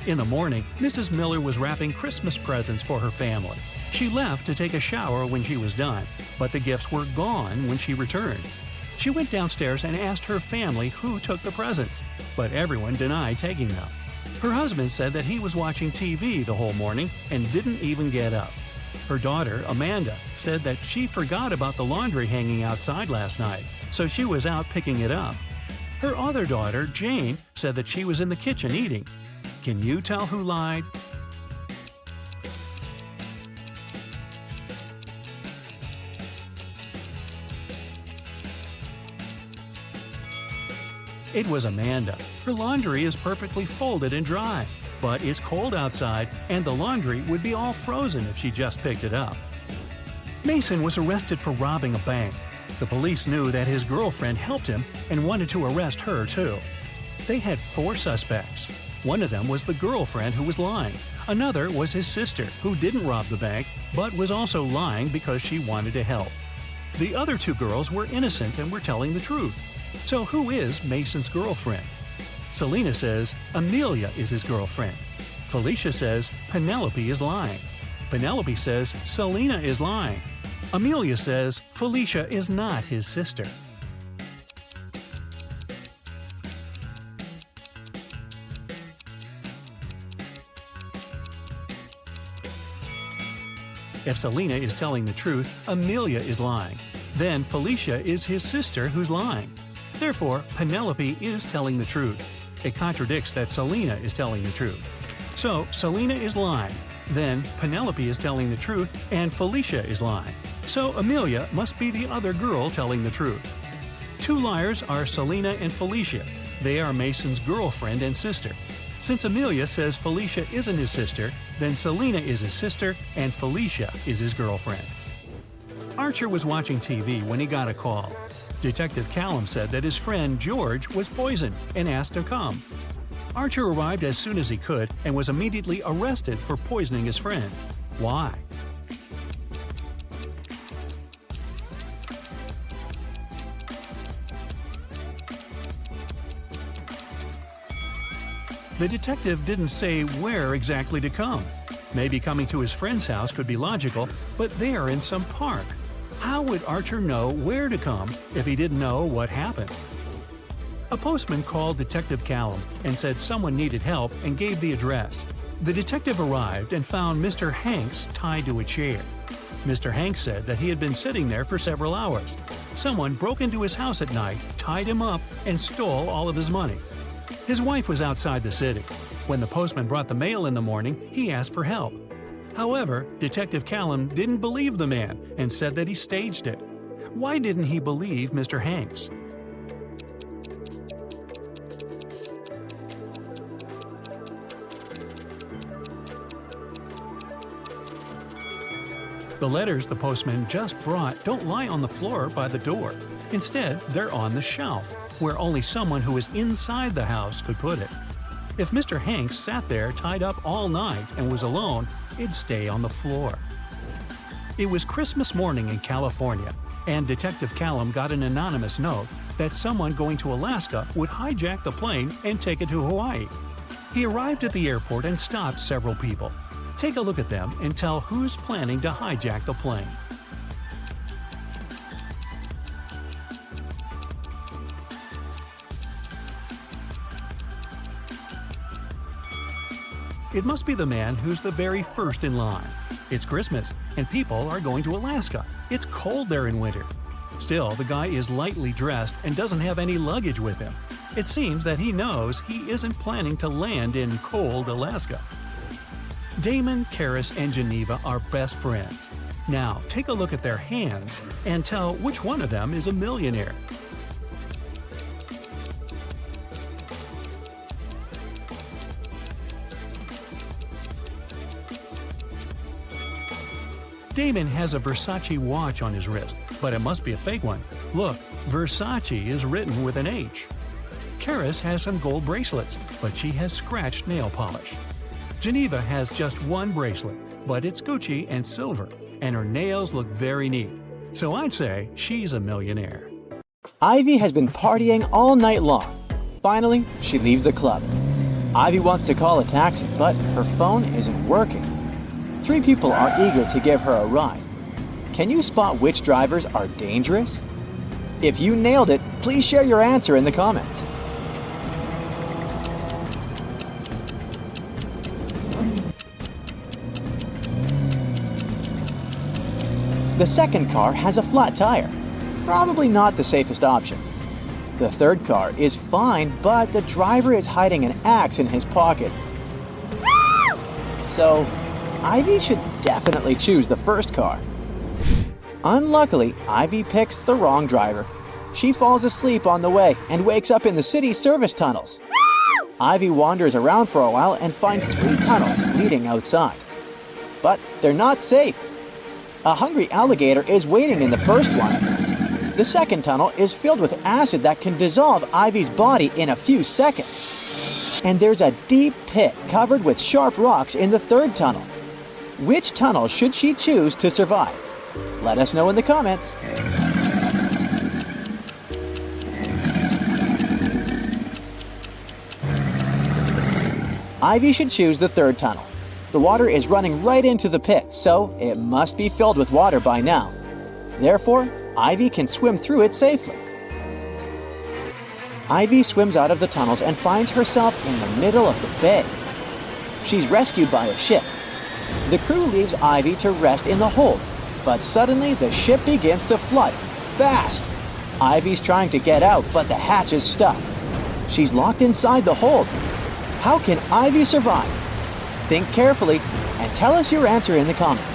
A: In the morning, Mrs. Miller was wrapping Christmas presents for her family. She left to take a shower when she was done, but the gifts were gone when she returned. She went downstairs and asked her family who took the presents, but everyone denied taking them. Her husband said that he was watching TV the whole morning and didn't even get up. Her daughter, Amanda, said that she forgot about the laundry hanging outside last night, so she was out picking it up. Her other daughter, Jane, said that she was in the kitchen eating. Can you tell who lied? It was Amanda. Her laundry is perfectly folded and dry, but it's cold outside and the laundry would be all frozen if she just picked it up. Mason was arrested for robbing a bank. The police knew that his girlfriend helped him and wanted to arrest her too. They had 4 suspects. One of them was the girlfriend who was lying. Another was his sister, who didn't rob the bank, but was also lying because she wanted to help. The other 2 girls were innocent and were telling the truth. So who is Mason's girlfriend? Selena says Amelia is his girlfriend. Felicia says Penelope is lying. Penelope says Selena is lying. Amelia says Felicia is not his sister. If Selena is telling the truth, Amelia is lying. Then Felicia is his sister who's lying. Therefore, Penelope is telling the truth. It contradicts that Selena is telling the truth. So, Selena is lying. Then, Penelope is telling the truth, and Felicia is lying. So, Amelia must be the other girl telling the truth. 2 liars are Selena and Felicia. They are Mason's girlfriend and sister. Since Amelia says Felicia isn't his sister, then Selena is his sister and Felicia is his girlfriend. Archer was watching TV when he got a call. Detective Callum said that his friend George was poisoned and asked to come. Archer arrived as soon as he could and was immediately arrested for poisoning his friend. Why? The detective didn't say where exactly to come. Maybe coming to his friend's house could be logical, but they're in some park. How would Archer know where to come if he didn't know what happened? A postman called Detective Callum and said someone needed help and gave the address. The detective arrived and found Mr. Hanks tied to a chair. Mr. Hanks said that he had been sitting there for several hours. Someone broke into his house at night, tied him up, and stole all of his money. His wife was outside the city. When the postman brought the mail in the morning, he asked for help. However, Detective Callum didn't believe the man and said that he staged it. Why didn't he believe Mr. Hanks? The letters the postman just brought don't lie on the floor by the door. Instead, they're on the shelf, where only someone who is inside the house could put it. If Mr. Hanks sat there tied up all night and was alone, it'd stay on the floor. It was Christmas morning in California, and Detective Callum got an anonymous note that someone going to Alaska would hijack the plane and take it to Hawaii. He arrived at the airport and stopped several people. Take a look at them and tell who's planning to hijack the plane. It must be the man who's the very first in line. It's Christmas, and people are going to Alaska. It's cold there in winter. Still, the guy is lightly dressed and doesn't have any luggage with him. It seems that he knows he isn't planning to land in cold Alaska. Damon, Karis, and Geneva are best friends. Now, take a look at their hands and tell which one of them is a millionaire. Damon has a Versace watch on his wrist, but it must be a fake one. Look, Versace is written with an H. Karis has some gold bracelets, but she has scratched nail polish. Geneva has just one bracelet, but it's Gucci and silver, and her nails look very neat. So I'd say she's a millionaire.
B: Ivy has been partying all night long. Finally, she leaves the club. Ivy wants to call a taxi, but her phone isn't working. 3 people are eager to give her a ride. Can you spot which drivers are dangerous? If you nailed it, please share your answer in the comments. The second car has a flat tire. Probably not the safest option. The third car is fine, but the driver is hiding an axe in his pocket. So, Ivy should definitely choose the first car. Unluckily, Ivy picks the wrong driver. She falls asleep on the way and wakes up in the city's service tunnels. Ivy wanders around for a while and finds 3 tunnels leading outside. But they're not safe. A hungry alligator is waiting in the first one. The second tunnel is filled with acid that can dissolve Ivy's body in a few seconds. And there's a deep pit covered with sharp rocks in the third tunnel. Which tunnel should she choose to survive? Let us know in the comments. Ivy should choose the third tunnel. The water is running right into the pit, so it must be filled with water by now. Therefore, Ivy can swim through it safely. Ivy swims out of the tunnels and finds herself in the middle of the bay. She's rescued by a ship. The crew leaves Ivy to rest in the hold, but suddenly the ship begins to flood, fast. Ivy's trying to get out, but the hatch is stuck. She's locked inside the hold. How can Ivy survive? Think carefully and tell us your answer in the comments.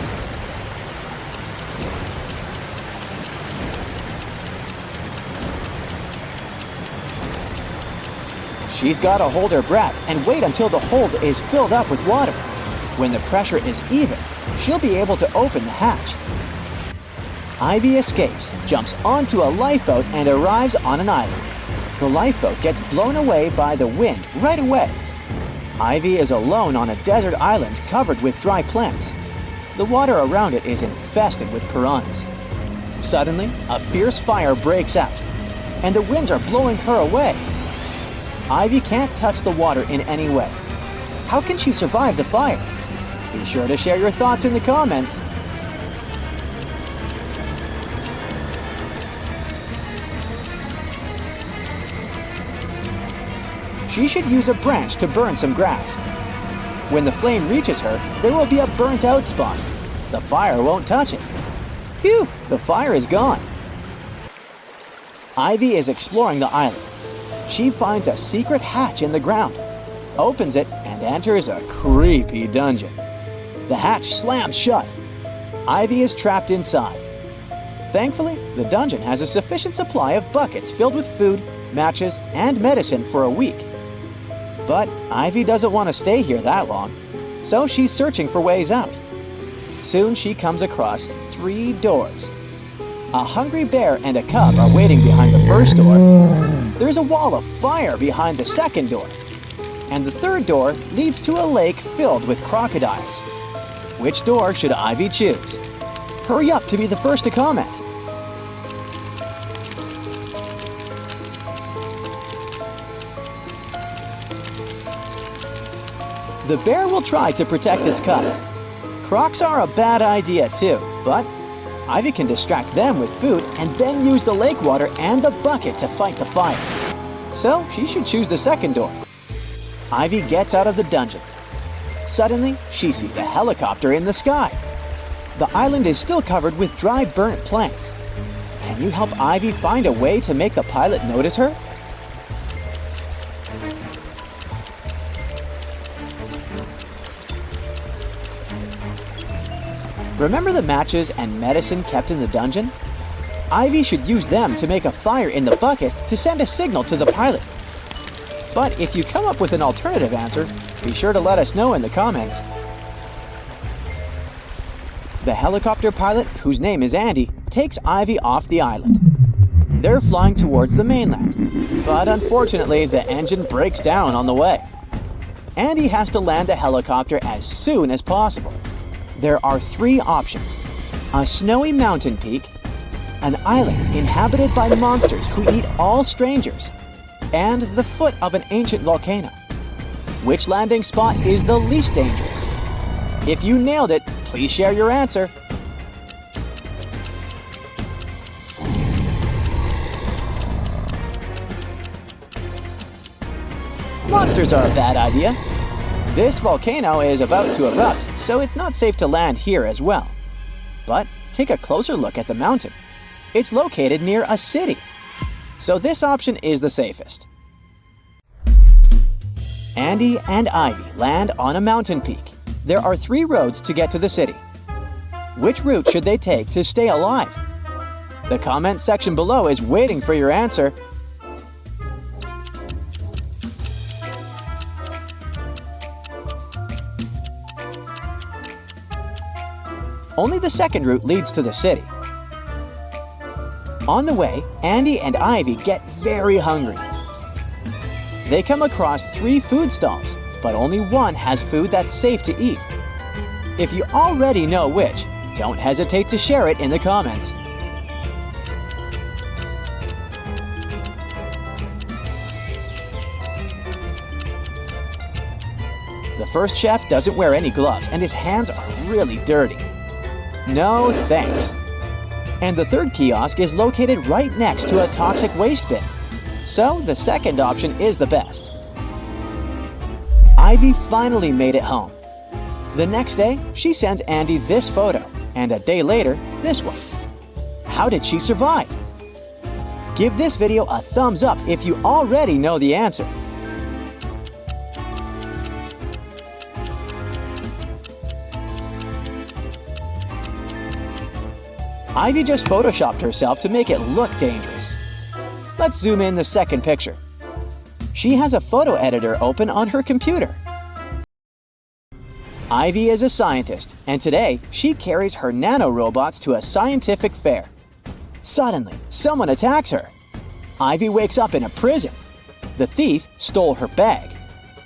B: She's got to hold her breath and wait until the hold is filled up with water. When the pressure is even, she'll be able to open the hatch. Ivy escapes, jumps onto a lifeboat, and arrives on an island. The lifeboat gets blown away by the wind right away. Ivy is alone on a desert island covered with dry plants. The water around it is infested with piranhas. Suddenly, a fierce fire breaks out, and the winds are blowing her away. Ivy can't touch the water in any way. How can she survive the fire? Be sure to share your thoughts in the comments. She should use a branch to burn some grass. When the flame reaches her, there will be a burnt out spot. The fire won't touch it. Phew, the fire is gone. Ivy is exploring the island. She finds a secret hatch in the ground, opens it, and enters a creepy dungeon. The hatch slams shut. Ivy is trapped inside. Thankfully, the dungeon has a sufficient supply of buckets filled with food, matches, and medicine for a week. But Ivy doesn't want to stay here that long, so she's searching for ways out. Soon she comes across 3 doors. A hungry bear and a cub are waiting behind the first door. There's a wall of fire behind the second door. And the third door leads to a lake filled with crocodiles. Which door should Ivy choose? Hurry up to be the first to comment. The bear will try to protect its cub. Crocs are a bad idea too, but Ivy can distract them with food and then use the lake water and the bucket to fight the fire. So she should choose the second door. Ivy gets out of the dungeon. Suddenly, she sees a helicopter in the sky. The island is still covered with dry, burnt plants. Can you help Ivy find a way to make the pilot notice her? Remember the matches and medicine kept in the dungeon? Ivy should use them to make a fire in the bucket to send a signal to the pilot. But if you come up with an alternative answer, be sure to let us know in the comments. The helicopter pilot, whose name is Andy, takes Ivy off the island. They're flying towards the mainland, but unfortunately the engine breaks down on the way. Andy has to land the helicopter as soon as possible. There are 3 options: a snowy mountain peak, an island inhabited by monsters who eat all strangers, and the foot of an ancient volcano. Which landing spot is the least dangerous? If you nailed it, please share your answer. Monsters are a bad idea. This volcano is about to erupt, so it's not safe to land here as well. But take a closer look at the mountain. It's located near a city, so this option is the safest. Andy and Ivy land on a mountain peak. There are 3 roads to get to the city. Which route should they take to stay alive? The comment section below is waiting for your answer. Only the second route leads to the city. On the way, Andy and Ivy get very hungry. They come across 3 food stalls, but only one has food that's safe to eat. If you already know which, don't hesitate to share it in the comments. The first chef doesn't wear any gloves and his hands are really dirty. No thanks. And the third kiosk is located right next to a toxic waste bin. So the second option is the best. Ivy finally made it home. The next day, she sends Andy this photo, and a day later, this one. How did she survive? Give this video a thumbs up if you already know the answer. Ivy just photoshopped herself to make it look dangerous. Let's zoom in the second picture. She has a photo editor open on her computer. Ivy is a scientist, and today she carries her nanorobots to a scientific fair. Suddenly, someone attacks her. Ivy wakes up in a prison. The thief stole her bag.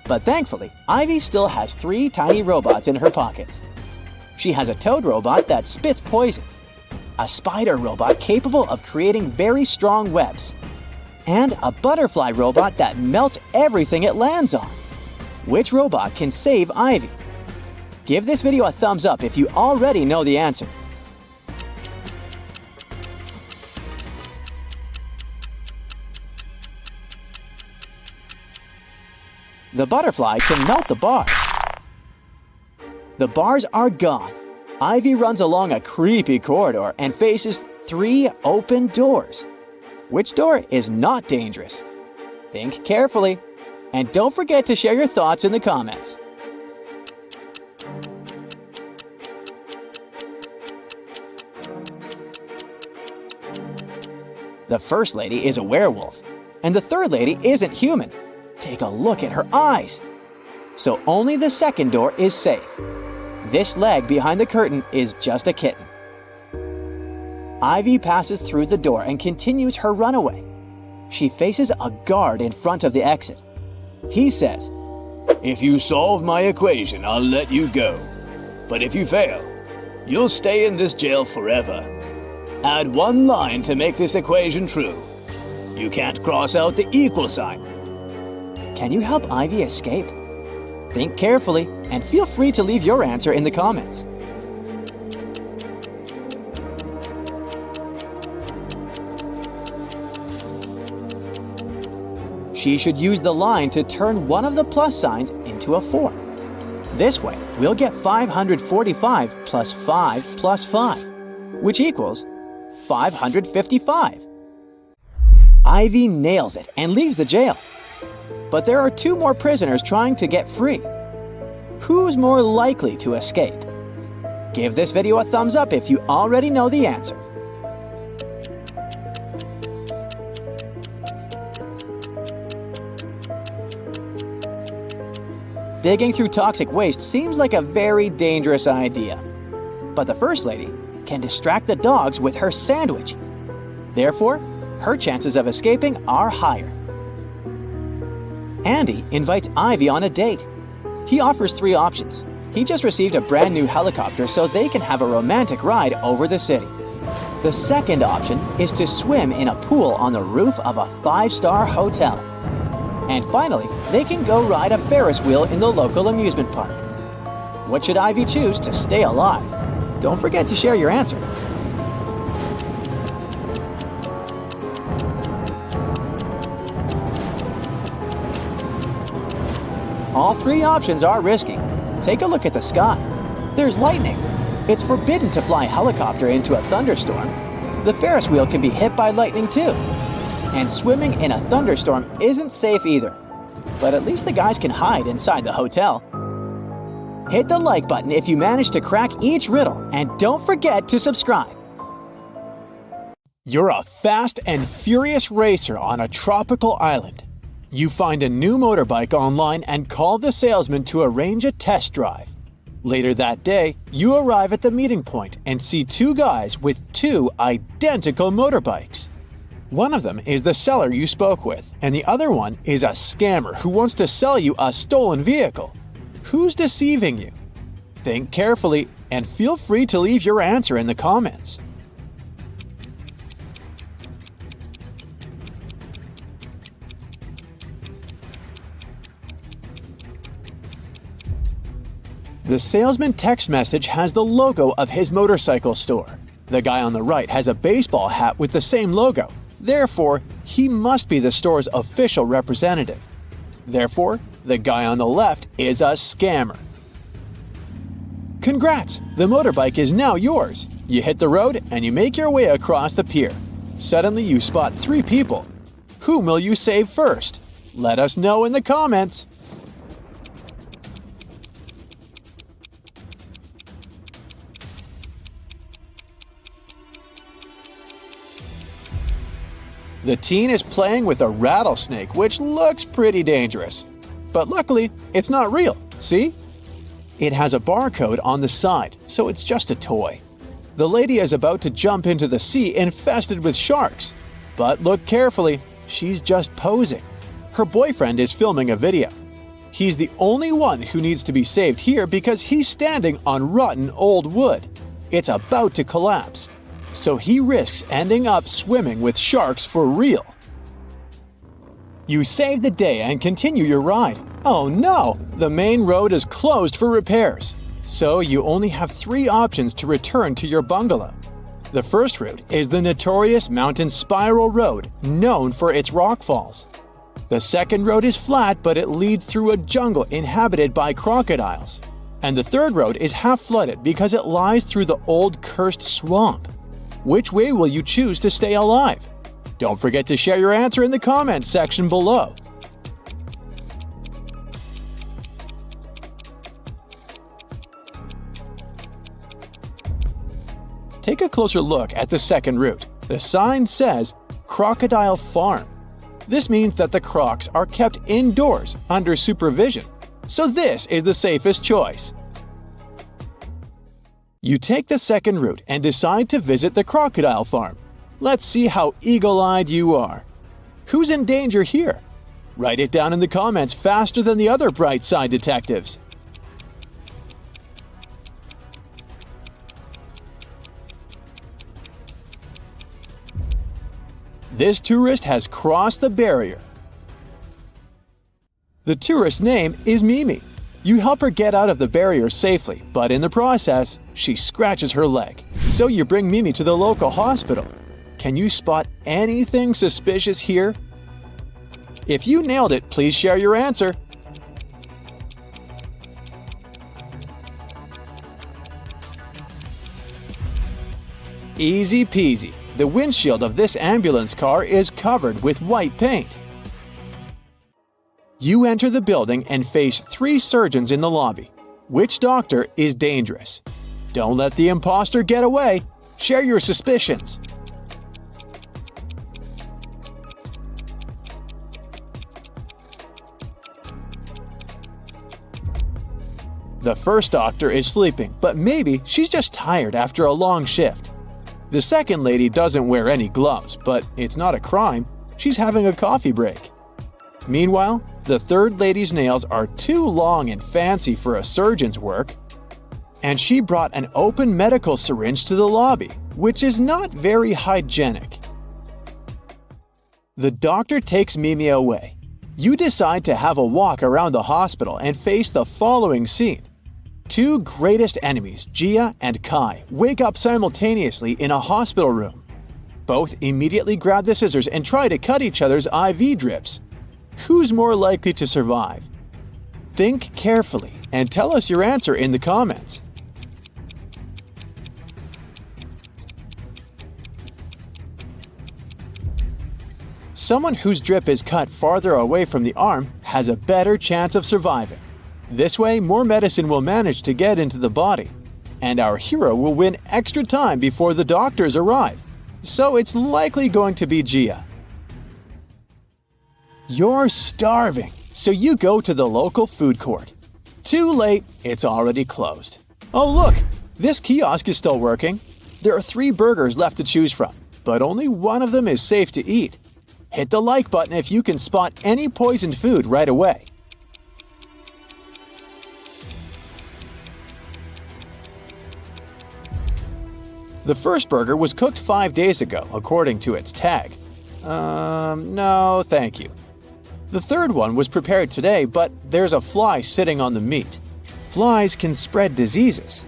B: But thankfully, Ivy still has 3 tiny robots in her pockets. She has a toad robot that spits poison, a spider robot capable of creating very strong webs, and a butterfly robot that melts everything it lands on. Which robot can save Ivy? Give this video a thumbs up if you already know the answer. The butterfly can melt the bars. The bars are gone. Ivy runs along a creepy corridor and faces 3 open doors. Which door is not dangerous? Think carefully, and don't forget to share your thoughts in the comments. The first lady is a werewolf, and the third lady isn't human. Take a look at her eyes. So only the second door is safe. This leg behind the curtain is just a kitten. Ivy passes through the door and continues her runaway. She faces a guard in front of the exit. He says,
E: "If you solve my equation, I'll let you go. But if you fail, you'll stay in this jail forever. Add 1 line to make this equation true. You can't cross out the equal sign."
B: Can you help Ivy escape? Think carefully and feel free to leave your answer in the comments. She should use the line to turn one of the plus signs into a 4. This way, we'll get 545 plus 5 plus 5, which equals 555. Ivy nails it and leaves the jail. But there are 2 more prisoners trying to get free. Who's more likely to escape? Give this video a thumbs up if you already know the answer. Digging through toxic waste seems like a very dangerous idea. But the first lady can distract the dogs with her sandwich. Therefore, her chances of escaping are higher. Andy invites Ivy on a date. He offers 3 options. He just received a brand new helicopter so they can have a romantic ride over the city. The second option is to swim in a pool on the roof of a 5-star hotel. And finally, they can go ride a Ferris wheel in the local amusement park. What should Ivy choose to stay alive? Don't forget to share your answer. All 3 options are risky. Take a look at the sky. There's lightning. It's forbidden to fly a helicopter into a thunderstorm. The Ferris wheel can be hit by lightning too. And swimming in a thunderstorm isn't safe either. But at least the guys can hide inside the hotel. Hit the like button if you manage to crack each riddle, and don't forget to subscribe. You're a fast and furious racer on a tropical island. You find a new motorbike online and call the salesman to arrange a test drive. Later that day, you arrive at the meeting point and see 2 guys with 2 identical motorbikes. One of them is the seller you spoke with, and the other one is a scammer who wants to sell you a stolen vehicle. Who's deceiving you? Think carefully and feel free to leave your answer in the comments. The salesman text message has the logo of his motorcycle store. The guy on the right has a baseball hat with the same logo. Therefore, he must be the store's official representative. Therefore, the guy on the left is a scammer. Congrats! The motorbike is now yours. You hit the road and you make your way across the pier. Suddenly you spot 3 people. Whom will you save first? Let us know in the comments. The teen is playing with a rattlesnake, which looks pretty dangerous. But luckily, it's not real. See? It has a barcode on the side, so it's just a toy. The lady is about to jump into the sea infested with sharks. But look carefully, she's just posing. Her boyfriend is filming a video. He's the only one who needs to be saved here because he's standing on rotten old wood. It's about to collapse. So he risks ending up swimming with sharks for real. You save the day and continue your ride. Oh no! The main road is closed for repairs. So you only have 3 options to return to your bungalow. The first route is the notorious mountain spiral road, known for its rockfalls. The second road is flat, but it leads through a jungle inhabited by crocodiles. And the third road is half flooded because it lies through the old cursed swamp. Which way will you choose to stay alive? Don't forget to share your answer in the comments section below. Take a closer look at the second route. The sign says Crocodile Farm. This means that the crocs are kept indoors under supervision. So this is the safest choice. You take the second route and decide to visit the crocodile farm. Let's see how eagle-eyed you are. Who's in danger here? Write it down in the comments faster than the other bright side detectives. This tourist has crossed the barrier. The tourist's name is Mimi. You help her get out of the barrier safely, but in the process, she scratches her leg. So you bring Mimi to the local hospital. Can you spot anything suspicious here? If you nailed it, please share your answer. Easy peasy. The windshield of this ambulance car is covered with white paint. You enter the building and face 3 surgeons in the lobby. Which doctor is dangerous? Don't let the impostor get away. Share your suspicions. The first doctor is sleeping, but maybe she's just tired after a long shift. The second lady doesn't wear any gloves, but it's not a crime. She's having a coffee break. Meanwhile, the third lady's nails are too long and fancy for a surgeon's work. And she brought an open medical syringe to the lobby, which is not very hygienic. The doctor takes Mimi away. You decide to have a walk around the hospital and face the following scene. 2 greatest enemies, Gia and Kai, wake up simultaneously in a hospital room. Both immediately grab the scissors and try to cut each other's IV drips. Who's more likely to survive? Think carefully and tell us your answer in the comments. Someone whose drip is cut farther away from the arm has a better chance of surviving. This way, more medicine will manage to get into the body, and our hero will win extra time before the doctors arrive. So it's likely going to be Gia. You're starving, so you go to the local food court. Too late, it's already closed. Oh look, this kiosk is still working. There are 3 burgers left to choose from, but only one of them is safe to eat. Hit the like button if you can spot any poisoned food right away. The first burger was cooked 5 days ago, according to its tag. No, thank you. The third one was prepared today, but there's a fly sitting on the meat. Flies can spread diseases.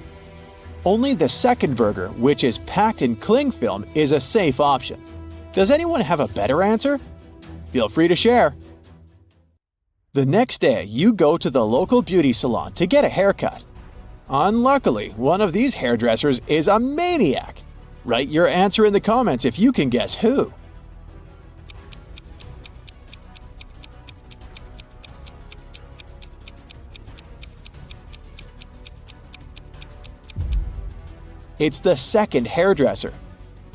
B: Only the second burger, which is packed in cling film, is a safe option. Does anyone have a better answer? Feel free to share. The next day, you go to the local beauty salon to get a haircut. Unluckily, one of these hairdressers is a maniac. Write your answer in the comments if you can guess who. It's the second hairdresser.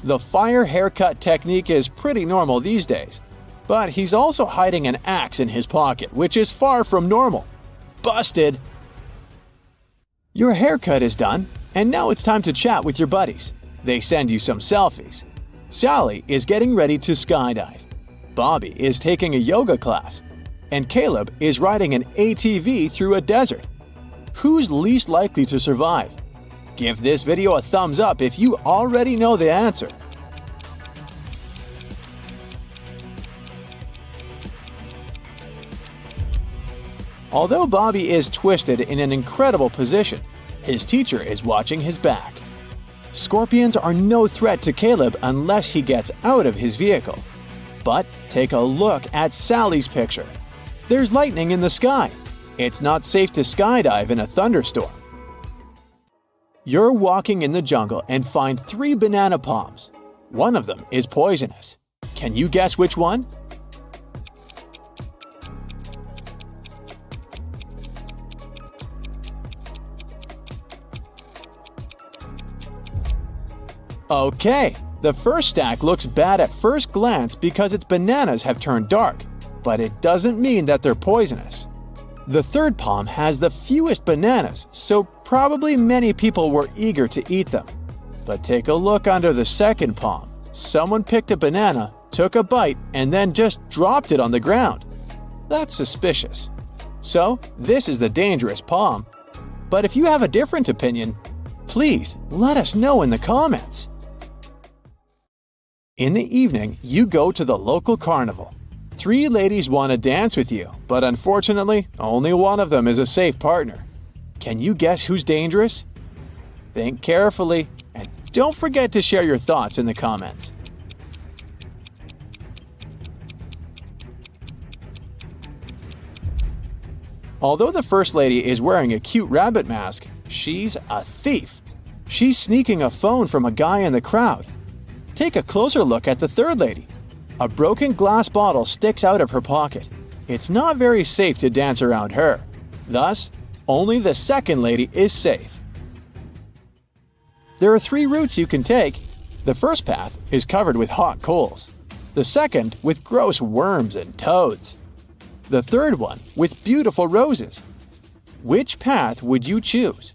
B: The fire haircut technique is pretty normal these days, but he's also hiding an axe in his pocket, which is far from normal. Busted! Your haircut is done, and now it's time to chat with your buddies. They send you some selfies. Sally is getting ready to skydive. Bobby is taking a yoga class. And Caleb is riding an ATV through a desert. Who's least likely to survive? Give this video a thumbs up if you already know the answer. Although Bobby is twisted in an incredible position, his teacher is watching his back. Scorpions are no threat to Caleb unless he gets out of his vehicle. But take a look at Sally's picture. There's lightning in the sky. It's not safe to skydive in a thunderstorm. You're walking in the jungle and find 3 banana palms. One of them is poisonous. Can you guess which one? Okay, the first stack looks bad at first glance because its bananas have turned dark, but it doesn't mean that they're poisonous. The third palm has the fewest bananas, so probably many people were eager to eat them. But take a look under the second palm. Someone picked a banana, took a bite, and then just dropped it on the ground. That's suspicious. So, this is the dangerous palm. But if you have a different opinion, please let us know in the comments. In the evening, you go to the local carnival. 3 ladies want to dance with you, but unfortunately, only one of them is a safe partner. Can you guess who's dangerous? Think carefully, and don't forget to share your thoughts in the comments. Although the first lady is wearing a cute rabbit mask, she's a thief. She's sneaking a phone from a guy in the crowd. Take a closer look at the third lady. A broken glass bottle sticks out of her pocket. It's not very safe to dance around her. Thus, only the second lady is safe. There are 3 routes you can take. The first path is covered with hot coals. The second with gross worms and toads. The third one with beautiful roses. Which path would you choose?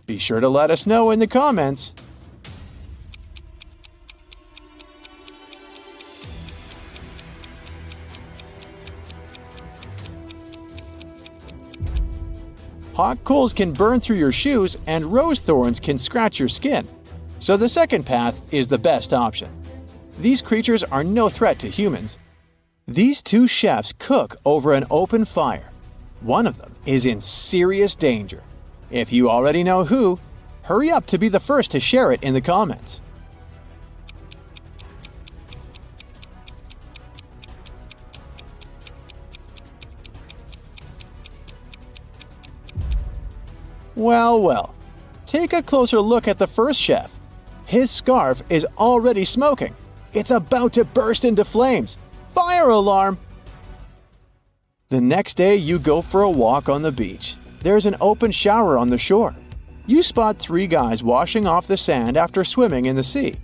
B: Be sure to let us know in the comments. Hot coals can burn through your shoes and rose thorns can scratch your skin, so the second path is the best option. These creatures are no threat to humans. These 2 chefs cook over an open fire. One of them is in serious danger. If you already know who, hurry up to be the first to share it in the comments. Well, well, take a closer look at the first chef. His scarf is already smoking. It's about to burst into flames. Fire alarm! The next day, you go for a walk on the beach. There's an open shower on the shore. You spot 3 guys washing off the sand after swimming in the sea.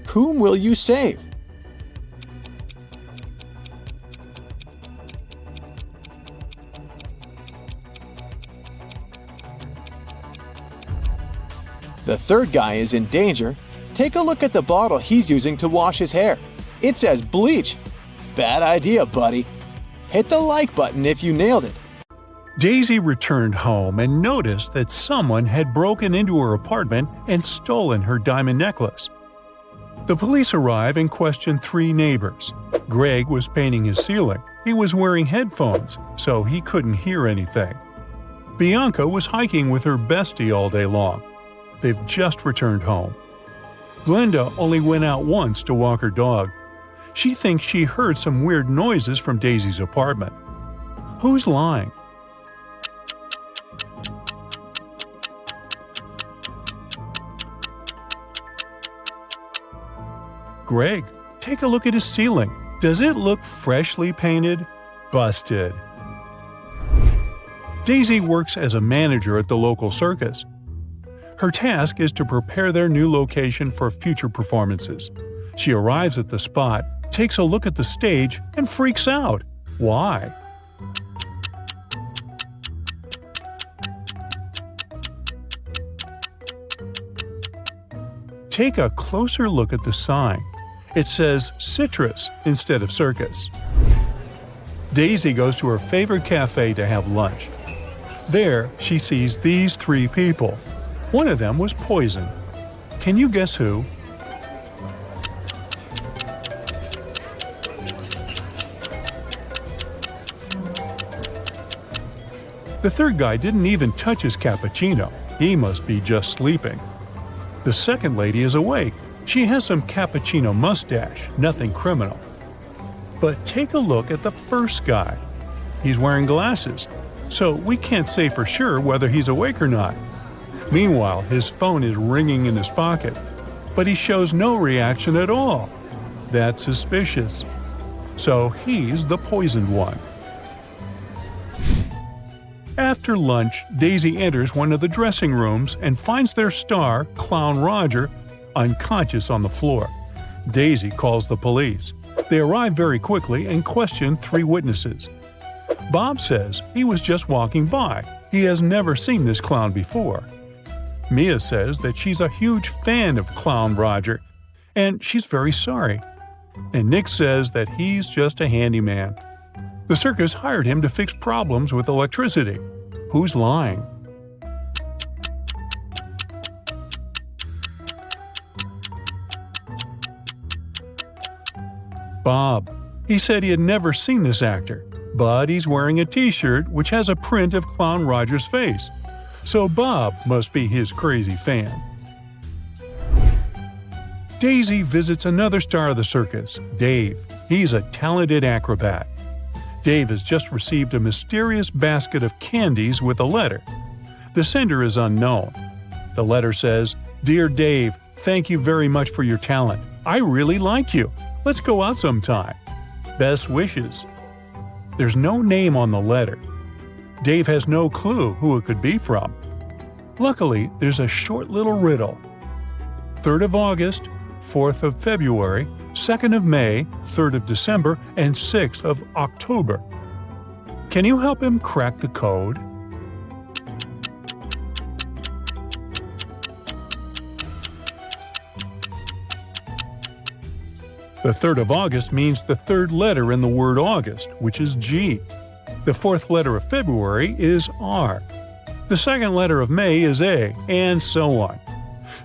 B: Whom will you save? The third guy is in danger. Take a look at the bottle he's using to wash his hair. It says bleach. Bad idea, buddy. Hit the like button if you nailed it.
A: Daisy returned home and noticed that someone had broken into her apartment and stolen her diamond necklace. The police arrive and question 3 neighbors. Greg was painting his ceiling. He was wearing headphones, so he couldn't hear anything. Bianca was hiking with her bestie all day long. They've just returned home. Glenda only went out once to walk her dog. She thinks she heard some weird noises from Daisy's apartment. Who's lying? Greg, take a look at his ceiling. Does it look freshly painted? Busted. Daisy works as a manager at the local circus. Her task is to prepare their new location for future performances. She arrives at the spot, takes a look at the stage, and freaks out. Why? Take a closer look at the sign. It says citrus instead of circus. Daisy goes to her favorite cafe to have lunch. There, she sees these three people. One of them was poisoned. Can you guess who? The third guy didn't even touch his cappuccino. He must be just sleeping. The second lady is awake. She has some cappuccino mustache, nothing criminal. But take a look at the first guy. He's wearing glasses, so we can't say for sure whether he's awake or not. Meanwhile, his phone is ringing in his pocket, but he shows no reaction at all. That's suspicious. So he's the poisoned one. After lunch, Daisy enters one of the dressing rooms and finds their star, Clown Roger, unconscious on the floor. Daisy calls the police. They arrive very quickly and question three witnesses. Bob says he was just walking by. He has never seen this clown before. Mia says that she's a huge fan of Clown Roger, and she's very sorry. And Nick says that he's just a handyman. The circus hired him to fix problems with electricity. Who's lying? Bob. He said he had never seen this actor, but he's wearing a t-shirt which has a print of Clown Roger's face. So Bob must be his crazy fan. Daisy visits another star of the circus, Dave. He's a talented acrobat. Dave has just received a mysterious basket of candies with a letter. The sender is unknown. The letter says, "Dear Dave, thank you very much for your talent. I really like you. Let's go out sometime. Best wishes." There's no name on the letter. Dave has no clue who it could be from. Luckily, there's a short little riddle. 3rd of August, 4th of February, 2nd of May, 3rd of December, and 6th of October. Can you help him crack the code? The 3rd of August means the third letter in the word August, which is G. The fourth letter of February is R. The second letter of May is A, and so on.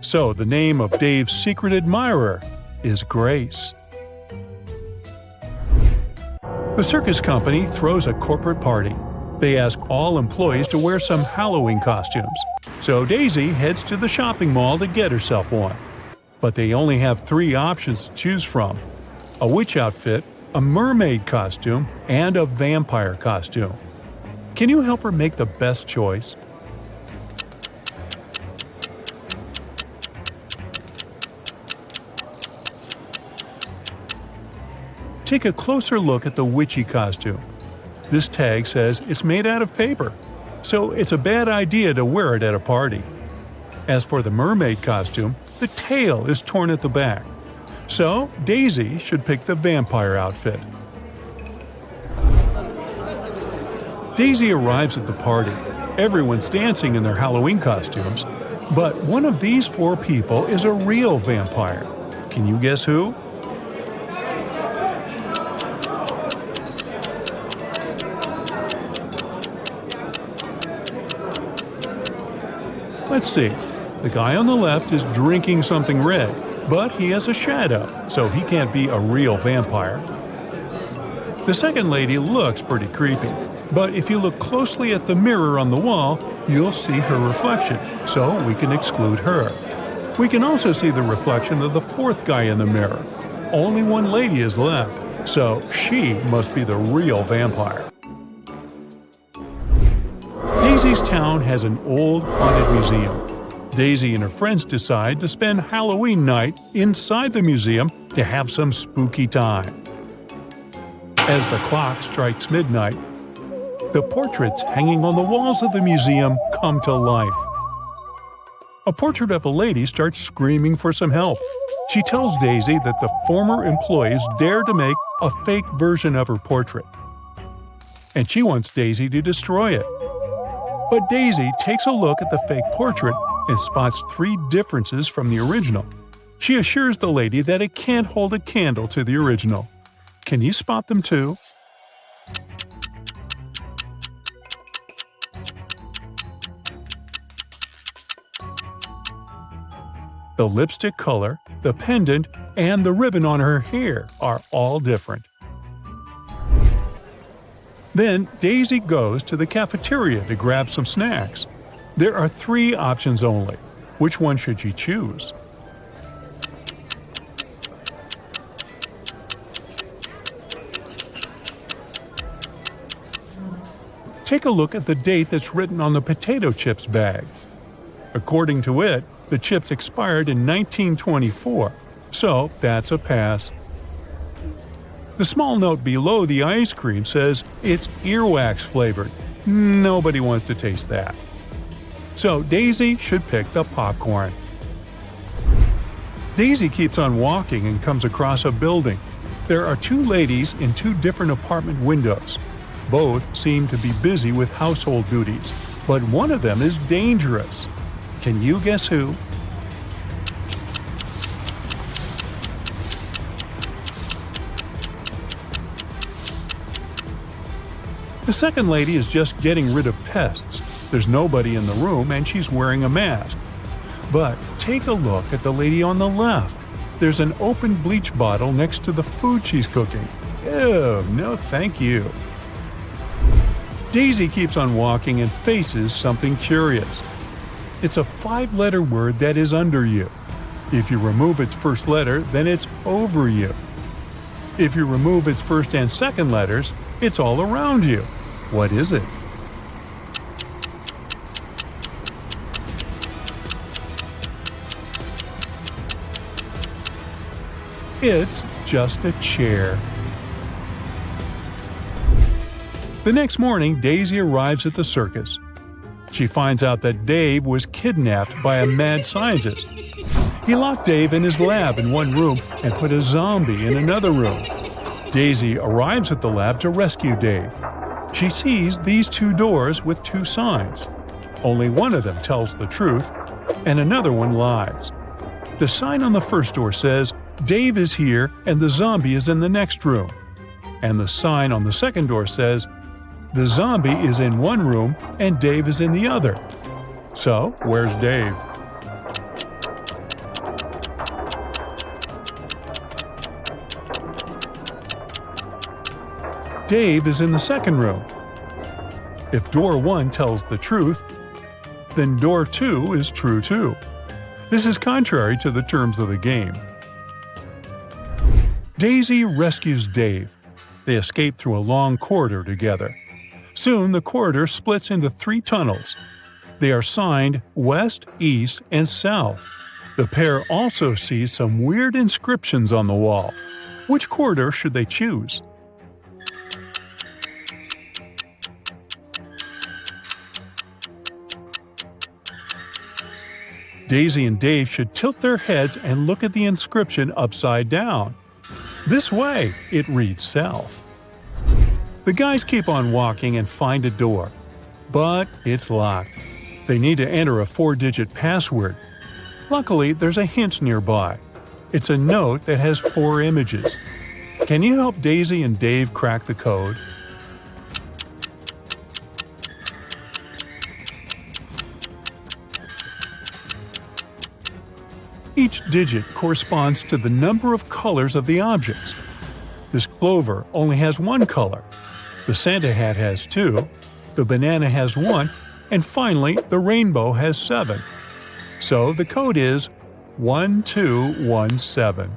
A: So the name of Dave's secret admirer is Grace. The circus company throws a corporate party. They ask all employees to wear some Halloween costumes. So Daisy heads to the shopping mall to get herself one. But they only have 3 options to choose from: a witch outfit, a mermaid costume, and a vampire costume. Can you help her make the best choice? Take a closer look at the witchy costume. This tag says it's made out of paper, so it's a bad idea to wear it at a party. As for the mermaid costume, the tail is torn at the back. So Daisy should pick the vampire outfit. Daisy arrives at the party. Everyone's dancing in their Halloween costumes, but one of these 4 people is a real vampire. Can you guess who? Let's see. The guy on the left is drinking something red, but he has a shadow, so he can't be a real vampire. The second lady looks pretty creepy, but if you look closely at the mirror on the wall, you'll see her reflection, so we can exclude her. We can also see the reflection of the fourth guy in the mirror. Only one lady is left, so she must be the real vampire. Daisy's town has an old haunted museum. Daisy and her friends decide to spend Halloween night inside the museum to have some spooky time. As the clock strikes midnight, the portraits hanging on the walls of the museum come to life. A portrait of a lady starts screaming for some help. She tells Daisy that the former employees dare to make a fake version of her portrait, and she wants Daisy to destroy it. But Daisy takes a look at the fake portrait and spots 3 differences from the original. She assures the lady that it can't hold a candle to the original. Can you spot them too? The lipstick color, the pendant, and the ribbon on her hair are all different. Then Daisy goes to the cafeteria to grab some snacks. There are 3 options only. Which one should she choose? Take a look at the date that's written on the potato chips bag. According to it, the chips expired in 1924, so that's a pass. The small note below the ice cream says it's earwax flavored. Nobody wants to taste that. So Daisy should pick the popcorn. Daisy keeps on walking and comes across a building. There are 2 ladies in 2 different apartment windows. Both seem to be busy with household duties, but one of them is dangerous. Can you guess who? The second lady is just getting rid of pests. There's nobody in the room and she's wearing a mask. But take a look at the lady on the left. There's an open bleach bottle next to the food she's cooking. Ew, no thank you. Daisy keeps on walking and faces something curious. It's a 5-letter word that is under you. If you remove its first letter, then it's over you. If you remove its first and second letters, it's all around you. What is it? It's just a chair. The next morning, Daisy arrives at the circus. She finds out that Dave was kidnapped by a mad scientist. He locked Dave in his lab in one room and put a zombie in another room. Daisy arrives at the lab to rescue Dave. She sees these 2 doors with 2 signs. Only one of them tells the truth, and another one lies. The sign on the first door says, "Dave is here and the zombie is in the next room." And the sign on the second door says, "The zombie is in one room and Dave is in the other." So, where's Dave? Dave is in the second room. If door 1 tells the truth, then door 2 is true too. This is contrary to the terms of the game. Daisy rescues Dave. They escape through a long corridor together. Soon the corridor splits into 3 tunnels. They are signed West, East, and South. The pair also see some weird inscriptions on the wall. Which corridor should they choose? Daisy and Dave should tilt their heads and look at the inscription upside down. This way, it reads South. The guys keep on walking and find a door. But it's locked. They need to enter a 4-digit password. Luckily, there's a hint nearby. It's a note that has 4 images. Can you help Daisy and Dave crack the code? Each digit corresponds to the number of colors of the objects. This clover only has 1 color. The Santa hat has 2, the banana has 1, and finally the rainbow has 7. So the code is 1217.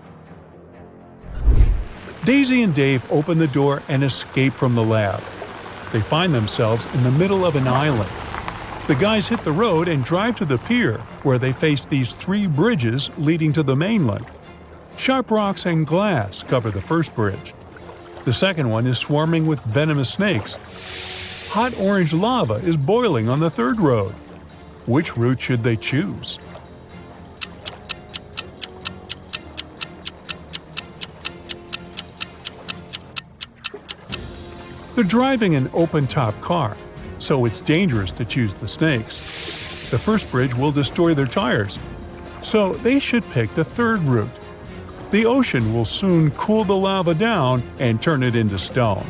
A: Daisy and Dave open the door and escape from the lab. They find themselves in the middle of an island. The guys hit the road and drive to the pier, where they face these 3 bridges leading to the mainland. Sharp rocks and glass cover the first bridge. The second one is swarming with venomous snakes. Hot orange lava is boiling on the third road. Which route should they choose? They're driving an open-top car, so it's dangerous to choose the snakes. The first bridge will destroy their tires. So they should pick the third route. The ocean will soon cool the lava down and turn it into stone.